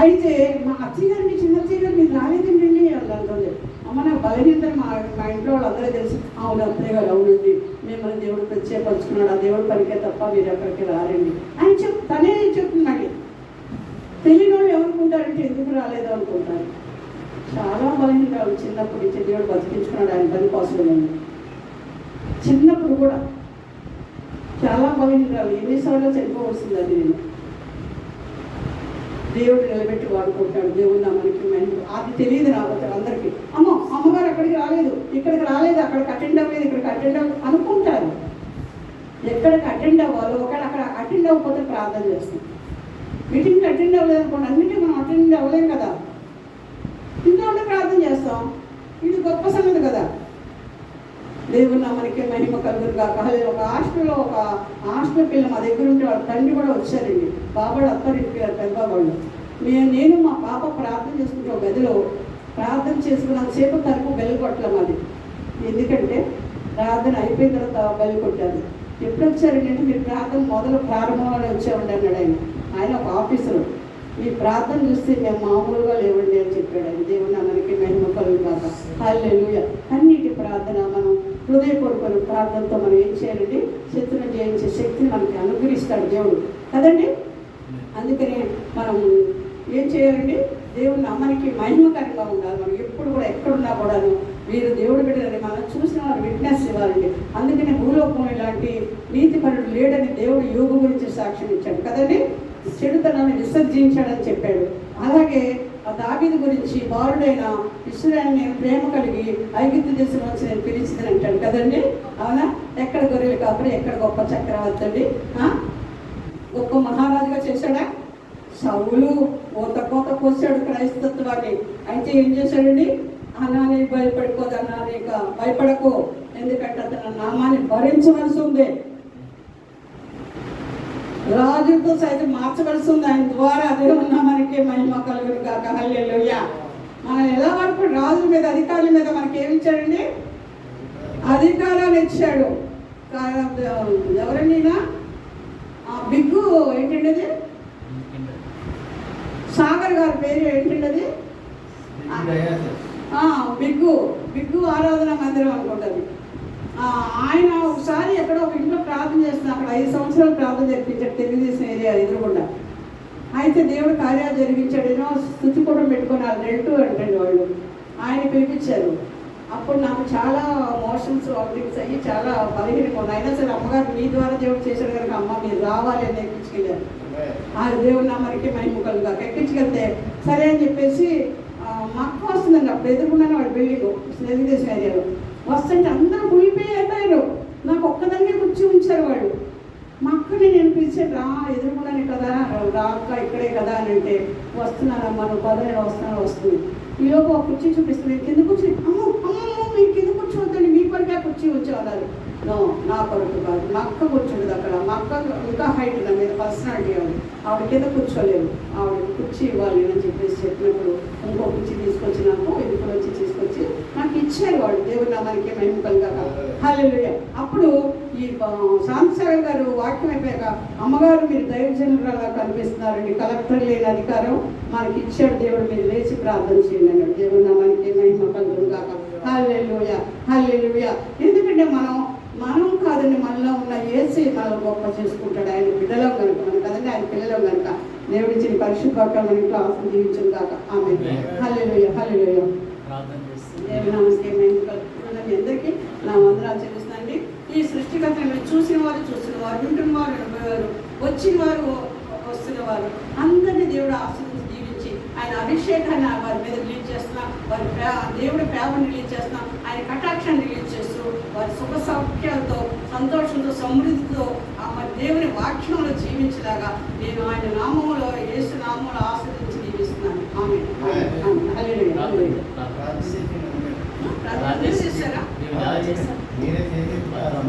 అయితే మా అత్తయ్య గారిని, చిన్న అత్తయ్య గారు మీరు రాలేదండి అని అంటుంది. అమ్మ నాకు బలహీనతని మా ఇంట్లో వాళ్ళు అందరూ తెలుసు. అవును అత్తయ్య గారు, అవునండి మిమ్మల్ని దేవుడు ప్రత్యేకపరుచుకున్నాడు, ఆ దేవుడు పనికే తప్ప మీరు ఎక్కడికి రారండి అని తనే చెప్తున్నాడు. తెలియని వాళ్ళు ఏమనుకుంటారంటే ఎందుకు రాలేదు అనుకుంటారు. చాలా బలహీనరాలు చిన్నప్పటి నుంచి దేవుడు బతికించుకున్నాడు ఆయన పని కోసమే. చిన్నప్పుడు కూడా చాలా బలహీనరాలు, ఎన్నిసార్లు చనిపోవలసిందని నేను దేవుడు నిలబెట్టి వాడుకుంటాడు. దేవుడు నా మనకి అది తెలియదు రాబోతారు అందరికీ. అమ్మగారు అక్కడికి రాలేదు, ఇక్కడికి రాలేదు, అక్కడికి అటెండ్ అవ్వలేదు, ఇక్కడికి అటెండ్ అవ్వ అనుకుంటారు. ఎక్కడికి అటెండ్ అవ్వాలో ఒకవేళ అక్కడ అటెండ్ అవ్వకపోతే ప్రార్థన చేస్తాం. మీటింగ్కి అటెండ్ అవ్వలేదు అనుకోండి, అన్నిటికీ మనం అటెండ్ అవ్వలేం కదా, ఇంట్లో ఉంటే ప్రార్థన చేస్తాం. ఇది గొప్ప సంగతి కదా. దేవుడు నా మనకి మహిమ కలుగురు కాక. ఒక హాస్టల్ పిల్ల మా దగ్గర ఉంటే వాళ్ళ తండ్రి కూడా వచ్చారండి. బాబాడు అత్తారింటికి పెద్దబాబాళ్ళు. నేను మా పాప ప్రార్థన చేసుకుంటే ఒక గదిలో ప్రార్థన చేసుకున్నంతసేపు తరకు బెల్ కొట్టలేం. అది ఎందుకంటే ప్రార్థన అయిపోయిన తర్వాత బెల్ కొట్టాను. ఎప్పుడు వచ్చారండి అంటే మీరు ప్రార్థన ప్రారంభంలోనే వచ్చామండి అన్నాడు ఆయన ఒక ఆఫీసరు. మీ ప్రార్థన చూస్తే మేము మామూలుగా లేవండి అని చెప్పాడు ఆయన. దేవుడు మనకి మహిమ కలుగు కాక. హల్లెలూయా. అన్నిటి ప్రార్థన మనం హృదయపూర్వక ప్రార్థనతో మనం ఏం చేయాలండి, శత్రువును జయించే శక్తిని మనకి అనుగ్రహిస్తాడు దేవుడు కదండి. అందుకని మనం ఏం చేయాలండి, దేవుడు మనకి మహిమకరంగా ఉండాలి. మనం ఎప్పుడు కూడా ఎక్కడున్నా కూడాను వీరు దేవుడు బిడ్డలని మనం చూసిన వారు విట్నెస్ ఇవ్వాలండి. అందుకని భూలోకం ఇలాంటి నీతిపరుడు లేడని దేవుడు యోగు గురించి సాక్ష్యం ఇచ్చాడు కదండి. చెడుతనాన్ని విసర్జించాడని చెప్పాడు. అలాగే ఆ దావీదు గురించి బాలుడైన ఇశ్రాయేలు నేను ప్రేమ కలిగి ఐగుప్తు దేశం వచ్చి నేను పిలిచిందని అంటాడు కదండి. అవునా? ఎక్కడ గొర్రెలు కాపురి, ఎక్కడ గొప్ప చక్రవర్తి అండి, గొప్ప మహారాజుగా చేశాడా. సౌలు కోత కోసాడు క్రైస్తత్వాన్ని. అయితే ఏం చేశాడండి, అన్నానికి భయపడిపోదు, అన్నానిక భయపడకు, ఎందుకంటే అతను నామాన్ని భరించవలసి ఉంది, రాజుతో సైతం మార్చవలసి ఉంది. ఆయన ద్వారా అదే ఉన్న మనకి మహిమ కలుగును కాక. హల్లెలూయా. మనం ఎలా వరకు రాజుల మీద అధికారుల మీద మనకి ఏమి ఇచ్చాడండి, అధికారాలు ఇచ్చాడు. ఎవరండి బిగ్గు ఏంటండి అది, సాగర్ గారి పేరు ఏంటండి అది, బిగ్గు ఆరాధన మందిరం అనుకుంటుంది. ఆయన ఒకసారి ఎక్కడో ఒక ఇంట్లో ప్రార్థన చేస్తున్నా, అక్కడ 5 సంవత్సరాలు ప్రార్థన జరిపించాడు తెలుగుదేశం ఏరియా ఎదురుగుండా. అయితే దేవుడు కార్యాలు జరిగించాడు. ఏదో స్థుతి కూడా పెట్టుకుని రెంటూ అంటండి వాళ్ళు. ఆయన పిలిపించారు. అప్పుడు నాకు చాలా మోషన్స్ వామిటింగ్స్ అయ్యి చాలా బలహీనంగా ఉన్నాయి. అయినా సరే అమ్మగారు మీ ద్వారా దేవుడు చేశాడు కనుక అమ్మ మీరు రావాలి అని ఎక్కించుకెళ్ళారు. ఆ దేవుడు నా మనకి మహిమకలుగా ఎక్కించుకెళ్తే సరే అని చెప్పేసి మా అక్క వస్తుందండి. అప్పుడు ఎదుర్కొన్నాను వాడు బిల్డింగ్ తెలుగుదేశం ఏరియాలో. వస్తుంటే అందరూ కులిపోయి వెళ్ళారు. నాకు ఒక్కదానికే కూర్చి ఉంచారు వాళ్ళు. మా అక్కని నేను పిలిచాను, రా ఎదుర్కొన్నాను కదా, రా అక్క ఇక్కడే కదా అని అంటే వస్తున్నానమ్మా నువ్వు పదవి వస్తుంది. ఈలోపు ఒక కుర్చీ చూపిస్తున్నాను, కింద కూర్చొని అమ్మ మీరు కింద కూర్చోవద్దండి, మీ కొరికే కుర్చీ ఉంచేవాళ్ళు. నా కొరకు కాదు, మా అక్క కూర్చుండదు అక్కడ. మా అక్క ఇంకా హైట్ నా మీద పర్సనాలిటీ ఆవిడ కింద కూర్చోలేవు, ఆవిడ కుర్చీ ఇవ్వాలి అని చెప్పేసి చెప్పినప్పుడు ఇంకో కుర్చీ తీసుకొచ్చి నాకు ఇంట్లో వచ్చి తీసుకొచ్చి నాకు ఇచ్చారు వాళ్ళు. దేవుడు నా మనకి మహిమ కలుగాక. హల్లెలూయా. అప్పుడు ఈ శాంతసాగర్ గారు వాక్యం అయిపోయాక అమ్మగారు మీరు దైవజనులుగా కనిపిస్తున్నారండి, కలెక్టర్ లేని అధికారం మనకి ఇచ్చాడు దేవుడు, మీరు లేచి ప్రార్థన చేయండి అన్నాడు. దేవుడు నా మనకి మహిమ కలుగాక. హల్లెలూయా. హల్లెలూయా. ఎందుకంటే మనం కాదండి, మనలో ఉన్న యేసే మనం గొప్ప చేసుకుంటాడు. ఆయన బిడ్డలో కనుక మనం కదండి, ఆయన పిల్లలం కనుక దేవుడి ఇచ్చిన పరిశుద్ధ మనకి ఆశలు జీవించను కాక. ఆమె హల్లెలూయా. హల్లెలూయా. నమస్తే. అందరికీ నా వందనాలు చెల్లిస్తానండి. ఈ సృష్టికర్తను చూసిన వారు, వింటున్న వారు, వచ్చిన వారు, వస్తున్న వారు అందరినీ దేవుడు ఆశీర్వదించి జీవించి ఆయన అభిషేకాన్ని వారి మీద రిలీజ్ చేస్తున్నా, వారి దేవుడి ప్రేమను రిలీజ్ చేస్తున్నా, ఆయన కటాక్షాన్ని రిలీజ్ చేస్తూ వారి సుఖ సౌఖ్యాలతో, సంతోషంతో, సమృద్ధితో మరి దేవుని వాక్యంలో జీవించేలాగా నేను ఆయన నామంలో, యేసు నామంలో ఆశీర్వదించి జీవిస్తున్నాను. ఆమె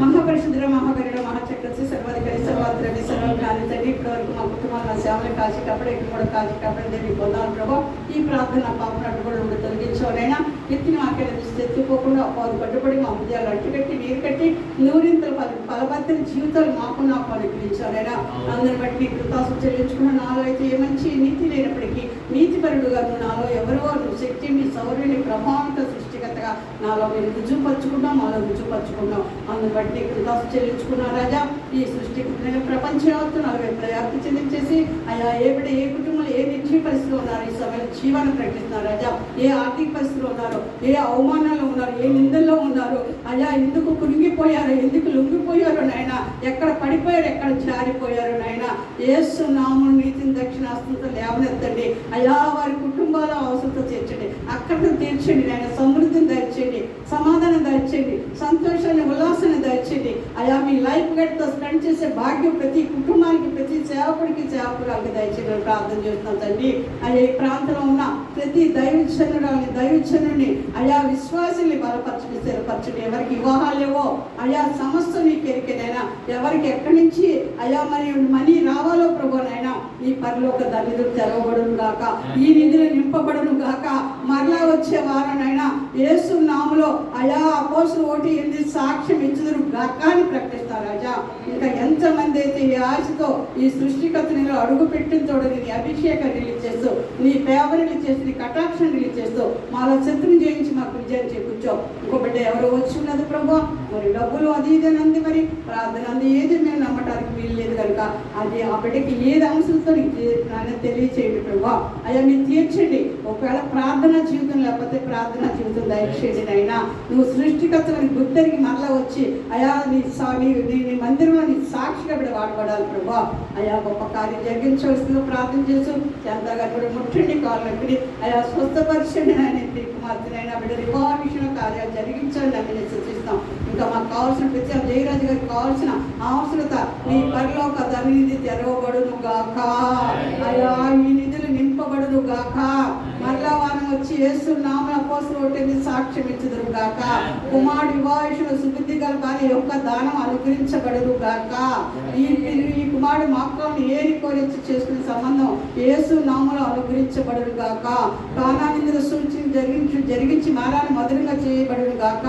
మహాపరిశుద్ధ మహాగరుడ మహాచక్రవర్తి సర్వాధికారి సర్వాధికారి సర్వజ్ఞాని తండ్రి, ఇప్పటి వరకు మా కుటుంబాలు మన సేవలు కాచి కప్పడే కూడా కాచి కప్పడే దేనికి పొందాలి ప్రభా. ఈ ప్రార్థన పాపను అడ్డుకోవడం తొలగించవనైనా ఎత్తిన ఆకలి తెచ్చుకోకుండా అపాదు కట్టుబడి మా హృదయాలు అట్టుకట్టి నీరు కట్టి నూరింతలు ఫలభద్రని జీవితాలు మాకు నాకు అనుగ్రహించాలైనా అందరిని బట్టి కృతాసు చెల్లించుకున్న నాలో అయితే ఏ మంచి నీతి లేనప్పటికీ నీతిపరుడుగా నువ్వు నాలో ఎవరో నువ్వు శక్తిని సౌర్యుని ప్రభావంతో సృష్టిగతగా నాలో మీరు రుజువుపరుచుకున్నాం, మాలో రుజువుపరుచుకున్నాం. అందుని బట్టి కృతాసు చెల్లించుకున్న రాజా. ఈ సృష్టికి ప్రపంచం యావత్తు 40 వ్యాప్తి చెల్లించేసి అయా ఏ కుటుంబంలో ఏ నిర్జీవ పరిస్థితిలో ఉన్నారు ఈ సమయంలో జీవాన్ని ప్రకటిస్తున్నారు రాజా. ఏ ఆర్థిక పరిస్థితిలో ఉన్నారు, ఏ అవమానాలు ఉన్నారు, ఏ నిందల్లో ఉన్నారు అయా, ఎందుకు కురిగిపోయారు, ఎందుకు లొంగిపోయారు నాయన, ఎక్కడ పడిపోయారు, ఎక్కడ జారిపోయారు నాయన. యేసు నామమున నీతిని దక్షిణాస్తంతో లేవనెత్తండి అయా. వారి కుటుంబాల అవసరత తీర్చండి, అక్కడతో తీర్చండి నాయన. సమృద్ధిని దయచేయండి, సమాధానం దయచేయండి, సంతోషాన్ని ఉల్లాసాన్ని దయచేయండి అయా. మీ లైఫ్ గడితో స్పెండ్ చేసే భాగ్యం ప్రతి కుటుంబానికి, ప్రతి సేవకుడికి, సేవకురాలకి దయచేయమని ప్రార్థన చేస్తున్నాం తండ్రి. అయ్యా ఈ ప్రాంతంలో ఉన్న ప్రతి దైవజనుని అయా విశ్వాసాన్ని బలపరచండి, స్థిరపరచండి. ఎవరికి వివాహాలు లేవో అయా సమస్త నీకు ఎరికేనైనా, ఎవరికి ఎక్కడి నుంచి అయా మరి మనీ రావాలో ప్రభునైనా ఈ పరలోక దళితులు తెరవబడును గాక, ఈ నిధులు నింపబడును గాక. మరలా వచ్చే వారనైనా యేసు నామములో అయా అపోస్తలులు 1:8 సాక్ష్యం ఇచ్చుదురు గాక అని ప్రకటిస్తారు రాజా. ఇంకా ఎంతమంది అయితే ఈ ఆశతో ఈ సృష్టికర్తనిలో అడుగు పెట్టిన తోడు నీ అభిషేకం రిలీజ్ చేస్తూ, నీ ఫేవర్ రిలీజ్ చేస్తూ, నీ కటాక్షం రిలీజ్ చేస్తూ మాలో శత్రుని జయించి మాకు విజయం చేకూర్చో. ఇంకో బిడ్డ ఎవరో వచ్చి ఉన్నది ప్రభు, మరి డబ్బులు అది ఇదేనంది, మరి ప్రార్థన అంది ఏది మేము నమ్మటానికి వీలు లేదు కనుక అది ఆ బిడ్డకి ఏది అంశంతో తెలియచేయండి ప్రభు. అయ్యా మీరు తీర్చండి. ఒకవేళ ప్రార్థనా జీవితం లేకపోతే ప్రార్థనా జీవితం దయచేయండి నైనా. నువ్వు సృష్టికర్తని గుర్తెరిగి మరలా వచ్చి అయా నీ మందిరంలో నీ సాక్షిగా బిడ్డ వాడబడాలి ప్రభు. అయా గొప్ప కార్యం జరిగించవలసిందిగా ప్రార్థన చేస్తూ చంద్రగా కూడా ముట్టండి, కాళ్ళకి అయా స్వస్థపరచండి నాయన. కుమార్తెనైనా బిడ్డ వివాహ కార్యాలు జరిగించండి అని నేను సూచిస్తాం. ఇంకా మాకు కావాల్సిన ప్రతి జయరాజు గారికి కావాల్సిన అవసరత నీ పరలోక ధననిధి తెరవబడును గాక అయా. ఈ నిధులు నింపబడును గాక. మరలా వారం వచ్చి యేసు నామమున అపోస్తలులు 1:8 సాక్ష్యం ఇచ్చుదురు గాక. కుమారుడు వివాహేషుడు సుబుద్ధి గల భార్య యొక్క దానం అనుగ్రహించబడును గాక. ఈ కుమారుడు మాక్కాను ఏరి కోరించి చేసుకునే సంబంధం యేసు నామములో అనుగ్రహించబడును గాక. కానాని మీద సూచన జరిగించి మారాన్ని మధురంగా చేయబడును గాక.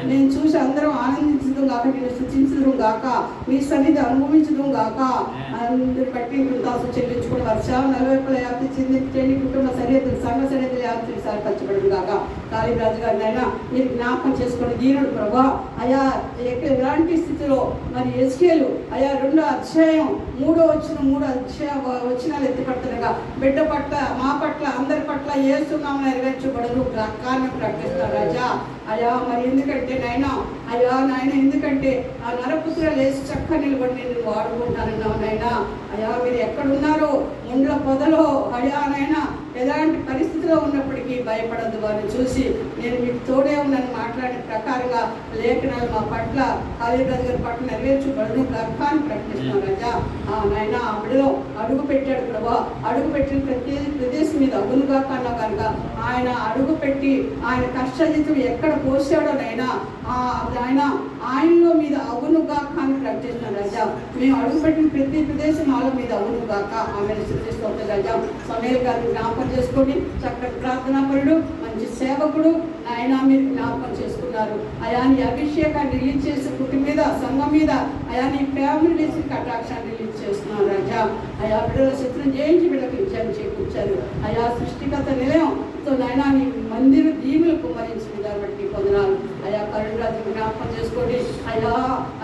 నేను చూసి అందరం ఆనందించడం గాక, నేను సూచించడం గాక, మీ సన్నిధి అనుభవించడం గాక. అందరు బట్టి కృతాసు చెల్లించుకుని వర్షాలు 40 వ్యాప్తి చెంది కుటుంబ సరిహద్దులు సంఘ సరిహద్దులు వ్యాప్తి సారపరచబడును గాక. కాళీరాజు గారిని అయినా మీరు జ్ఞాపకం చేసుకుని దీనుడు ప్రభా. అయా ఎలాంటి స్థితిలో మరి ఎస్కేలు అయా 2వ అధ్యాయం 3వ వచనాలు ఎత్తిపడుతుండగా బిడ్డ పట్ల, మా పట్ల, అందరి పట్ల యేసు నామమున నెరవేర్చబడును గాక అని ప్రకటిస్తారు రాజా. అయా మరి ఎందుకంటే నాయన అయ్యా నాయన, ఎందుకంటే ఆ నరపుత్ర లేచి చక్క నిలబడి నేను వాడుకుంటానన్నావు నాయన. అయ్యా మీరు ఎక్కడున్నారో ముండ్ల పొదలో అయ్యా నాయన, ఎలాంటి పరిస్థితిలో ఉన్నప్పటికీ భయపడద్దు. వారిని చూసి నేను మీకు తోడే ఉన్నాను మాట్లాడిన ప్రకారంగా లేఖనాలు మా పట్ల కాళీరాజు గారి పట్ల నెరవేర్చబడును గాక అని ప్రకటిస్తున్నాను రాజా. నాయన ఆ బిడ్డలో అడుగు పెట్టాడు ప్రభా. అడుగు పెట్టిన ప్రదేశం మీద అగును గాక అన్నావు కనుక ఆయన అడుగు పెట్టి ఆయన కష్టజీతం ఎక్కడ పోసాడో నైనా ఆయన ఆయనలో మీద అగును గాక అని ప్రకటిస్తున్నాను రాజా. మేము అడుగు పెట్టిన ప్రతి ప్రదేశం ఆలో మీద అగును గాక ఆమెను సృష్టిస్తుంది రాజా. సమయం గారిని జ్ఞాపకం చేసుకోండి. చక్కటి ప్రార్థనాపరుడు, మంచి సేవకుడు ఆయన మీరు జ్ఞాపకం చేసుకున్నారు. అయా నీ అభిషేకాన్ని రిలీజ్ చేసి కుటుంబం మీద, సంఘం మీద అయా నీ ఫ్యామిలీ చేసి కటాక్షాన్ని రిలీజ్ చేస్తున్నారు రాజా. అయా బిడ్డల శత్రుని జయించి బిడ్డకు విజయం చేకూర్చారు. అయా సృష్టిగత నిలయంతో నాయన నీ మందిర దీవులు కుమ్మరించిన దాన్ని బట్టి పొందనాలు. అయా కరుణరాజు జ్ఞాపకం చేసుకోండి.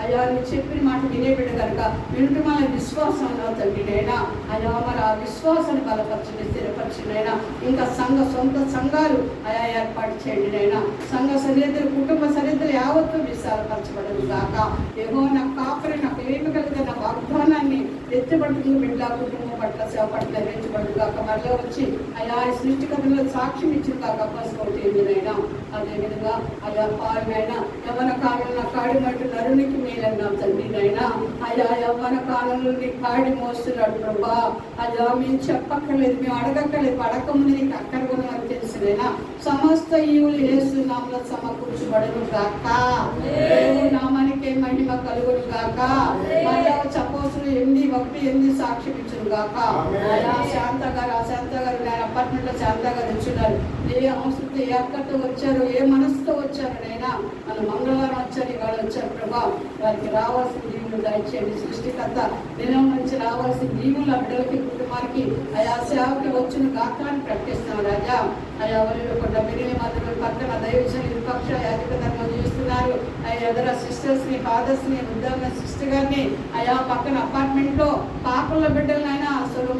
అయా నీ చెప్పిన మాట వినే బిడ్డ కనుక వినుట మన విశ్వాసం ఉన్నావు తండ్రి నైనా. అయా మరి ఆ విశ్వాసాన్ని బలపరచండి, స్థిరపరచండి అయినా. ఇంకా సొంత సంఘాలు అయా ఏర్పాటు చేయండి నైనా. సంఘ సరిహద్దులు, కుటుంబ సరిహద్దులు యావత్తు విశాలపరచబడదు గాక. ఏమో నాకు కాపరి, నాకు ఏమి కలిగిన నా వాగ్దానాన్ని ఎత్తబడుతుంది బిడ్డ కుటుంబం పట్ల, సేవ పట్ల నెరవేర్చబడదు గాక. మరలా వచ్చి అయా సృష్టికథలో సాక్ష్యం ఇచ్చిన కాక అపోస్తలులైనా. అదేవిధంగా అయా పాలనైనా యవన కాలంలో కాడి మట్టు నరునికి మేలన్నాం తండ్రి నైనా. అయా యవన కాలంలో నీ కాడి మోస్తున్నాడు ప్రభా. అయా మేము చెప్పక్కర్లేదు, మేము అడగక్కర్లేదు, పడకముందు నీకు అక్కడ ఉన్నవని తెలుసు అయినా సమస్త ఈవులు యేసు నామములో సమకూర్చబడును గాక. దేవుని నామానికి మహిమ కలుగును గాక. మళ్ళా అపోస్తులు 8:1 సాక్ష్యం ఇచ్చును గాక. శాంత గారు నేను అపార్ట్మెంట్ లో శాంత గారు వచ్చున్నారు. ఏ అవసరం ఏ అక్కడితో వచ్చారు, ఏ మనసుతో వచ్చారు నైనా మన మంగళవారం వచ్చారు, ఇవాళ వచ్చారు ప్రభా. వారికి రావాల్సిన దీవులు దయచేయండి. సృష్టికర్త దినం నుంచి రావాల్సిన దీవులు ఆ బిడ్డలకి కుటుంబానికి ఆయా సేవకి వచ్చును గాక అని ప్రకటిస్తున్నాం రాజా. ఆయా వరిలో కొండ మిగిలిన మధ్యలో పక్కన దైవజన విపక్ష యాజక ధర్మం చేస్తున్నారు. ఎదర సిస్టర్స్ ని, ఫాదర్స్ ని, వృద్ధమైన సిస్టర్ గారిని ఆయా పక్కన అపార్ట్మెంట్ లో పాపల బిడ్డలనైనా అసలు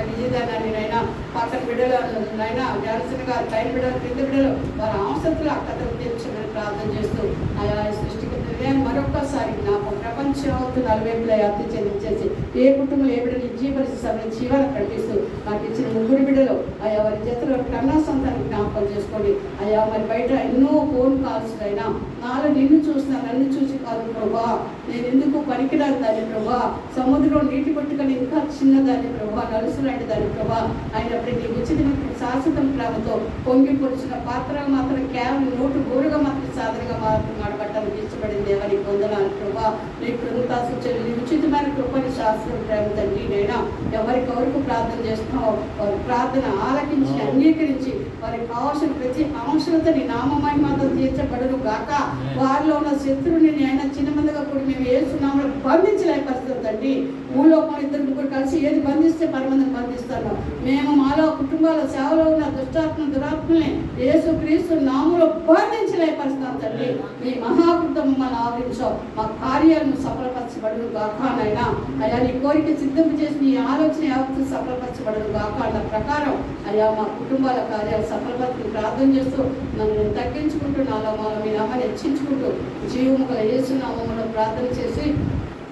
విజయదాన్ని నైనా పక్కన బిడ్డలు నైనా జాన్సన్ గారు పైన బిడ్డలు, కింద బిడ్డలు వారి అవసరతులు అక్కడకు తీర్చమని ప్రార్థన చేస్తూ ఆయా సృష్టికి మరొక్కసారి జ్ఞాపకం ప్రపంచం 40 యాత్ర చెందించేసి ఏ కుటుంబంలో ఏ బిడ్డలు జీవన జీవన కట్టిస్తూ నాకు ఇచ్చిన 3 బిడ్డలు ఆయా వారి చేతిలో కన్నా సంతాన్ని జ్ఞాపకం చేసుకోండి. అయ్యా మరి బయట ఎన్నో ఫోన్ కాల్స్ అయినా నాలో నిన్ను చూస్తున్నా, నన్ను చూసి కాదు ప్రభా, నేను ఎందుకు పనికిరాని దాన్ని ప్రభా, సముద్రంలో నీటి పట్టుకొని ఇంకా చిన్నదాన్ని ప్రభా, నలుసు లాంటి దాన్ని ప్రభా, అయినప్పుడు నీ ఉచితమైన శాశ్వతం ప్రేమతో పొంగి పొడిచిన పాత్ర మాత్రం కేవలం నోటు గోరుగా మాత్రం సాధనగా మాత్రం ఆడబట్టాలని తీర్చబడింది. ఎవరి పొందనాలు ప్రభా, నీ కృతాసు నీ ఉచితమైన కృపని శాస్త్రం ప్రేమ తండ్రి నైనా ఎవరికెవరికి ప్రార్థన చేస్తున్నావు వారి ప్రార్థన ఆలకించి అంగీకరించి వారికి కావాల్సిన ప్రతి అవసరత నీ నామమహిమతో తీర్చబడును గాక. వారిలో ఉన్న శత్రువుని అయినా చిన్న మందిగా కూడా మేము ఏసునామములో బంధించలేకపోతుందండి. భూలోకం 2-3 కలిసి ఏది బంధిస్తే 10 మందిని బంధిస్తాను. మేము మాలో కుటుంబాల సేవలో ఉన్న దురాత్మల్ని యేసు క్రీస్తు నామములో బంధించలేకపోతున్నాం తండ్రి. మీ మహాకృతం మమ్మల్ని ఆవరించావు, మా కార్యాలను సఫలపరచబడును గాక నైనా. అయ్యా నీ కోరిక సిద్ధం చేసి నీ ఆలోచన యావత్తు సఫలపరచబడును గాక అన్న ప్రకారం అయ్యా మా కుటుంబాల కార్యాలు సఫలపరచని ప్రార్థన చేస్తూ నన్ను నేను తగ్గించుకుంటూ నాలో మీ నామాన్ని హెచ్చించుకుంటూ జీవము గల యేసు నామములో ప్రార్థన చేసి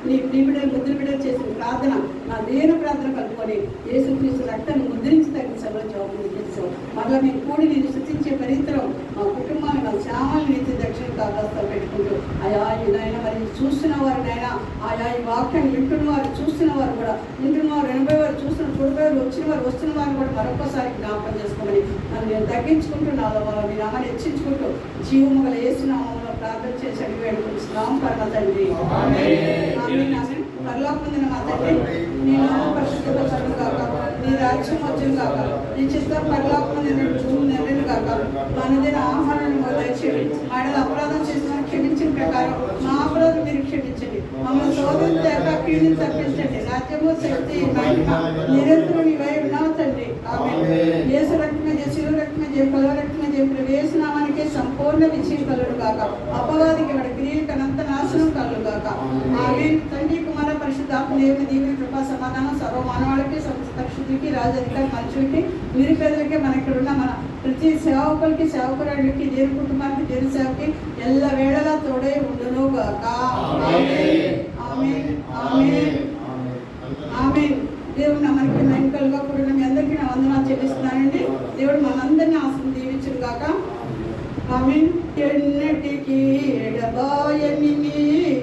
నీ ప్రియబిడ్డలు ముద్ర బిడ్డలు చేసిన ప్రార్థన నా దేన ప్రార్థన కలుపుకొని యేసుక్రీస్తు రక్తాన్ని ముద్రించి తగిన సభలో జవాబు చేసావు. మళ్ళీ మేము కూడి నేను సృష్టించే పరితరం మా కుటుంబాన్ని మా శ్యామల నీతి దక్షిణ కాకాస్తా పెట్టుకుంటూ అయా నాయన మరి చూస్తున్న వారు నాయన ఆయా ఈ వాక్యాన్ని వింటున్న వారు చూస్తున్న వారు కూడా వింటున్న వారు 80 వారు చూడబోయే వచ్చిన వారు వస్తున్న వారిని కూడా మరొకసారి జ్ఞాపకం చేసుకోమని నన్ను నేను తగ్గించుకుంటూ నాలో మీ నామాన్ని హెచ్చించుకుంటూ జీవము గల యేసు నామములో ప్రార్థన చేసి అడిగి వేడుకుంటున్నాం పరమ తండ్రి. పరలోకమందున మా తండ్రి, నీ నామం పరిశుద్ధపరచును గాక, నీ రాజ్యం వచ్చును గాక, నీ చిత్తం పరలోకమందున నెరవేరును గాక. మా అనుదిన ఆహారాన్ని మాకు దయచేయండి. ఆడల అపరాధం చేసిన క్షమించిన ప్రకారం మా అపరాధం మీరు క్షమించండి. మమ్మల్ని శోధించాక కీడుని తప్పించండి. రాజ్యము శక్తి మహిమ నిరంతరం నీవై ఉన్నావు తండ్రి. ఆమేన్. యేసు రక్తమే జయ, శిలువ రక్తమే జయ, కలువ రక్తమే జయ, యేసు నామానికే సంపూర్ణ విజయం కలుగును గాక. అపవాదికి వాడి క్రియలకు అనంత నాశనం కలుగు గాక. ఆమేన్. తండ్రి కుమార పరిశుద్ధాత్మ దేవుని దీవెన కృపా సమాధానం సర్వ మానవాళికి పరిశుద్ధికి రాజధికారి మనుషులకి నిరుపేదలకి మన ఇక్కడ ఉన్న మన ప్రతి సేవకులకి సేవకురాళ్ళకి దేవుని కుటుంబానికి దేవుని సేవకి ఎల్ల వేళలా తోడే ఉండును గాక. ఆమేన్. దేవుడు మనకి నైన్కలుగా కూడా మీ అందరికీ నా వందనాలు చెల్లిస్తున్నానండి. దేవుడు మనందరినీ ఆశను దీవించును గాక. ఆమేన్. ఎన్నటికీ ఎడబాయని నీ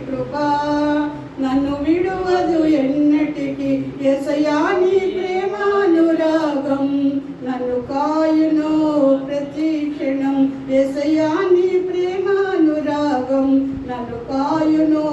కృప నన్ను విడువదు ఎన్నటికి, యేసయ్యా నీ ప్రేమానురాగం నన్ను కాయును ప్రతి క్షణం, యేసయ్యా నీ ప్రేమానురాగం నన్ను కాయును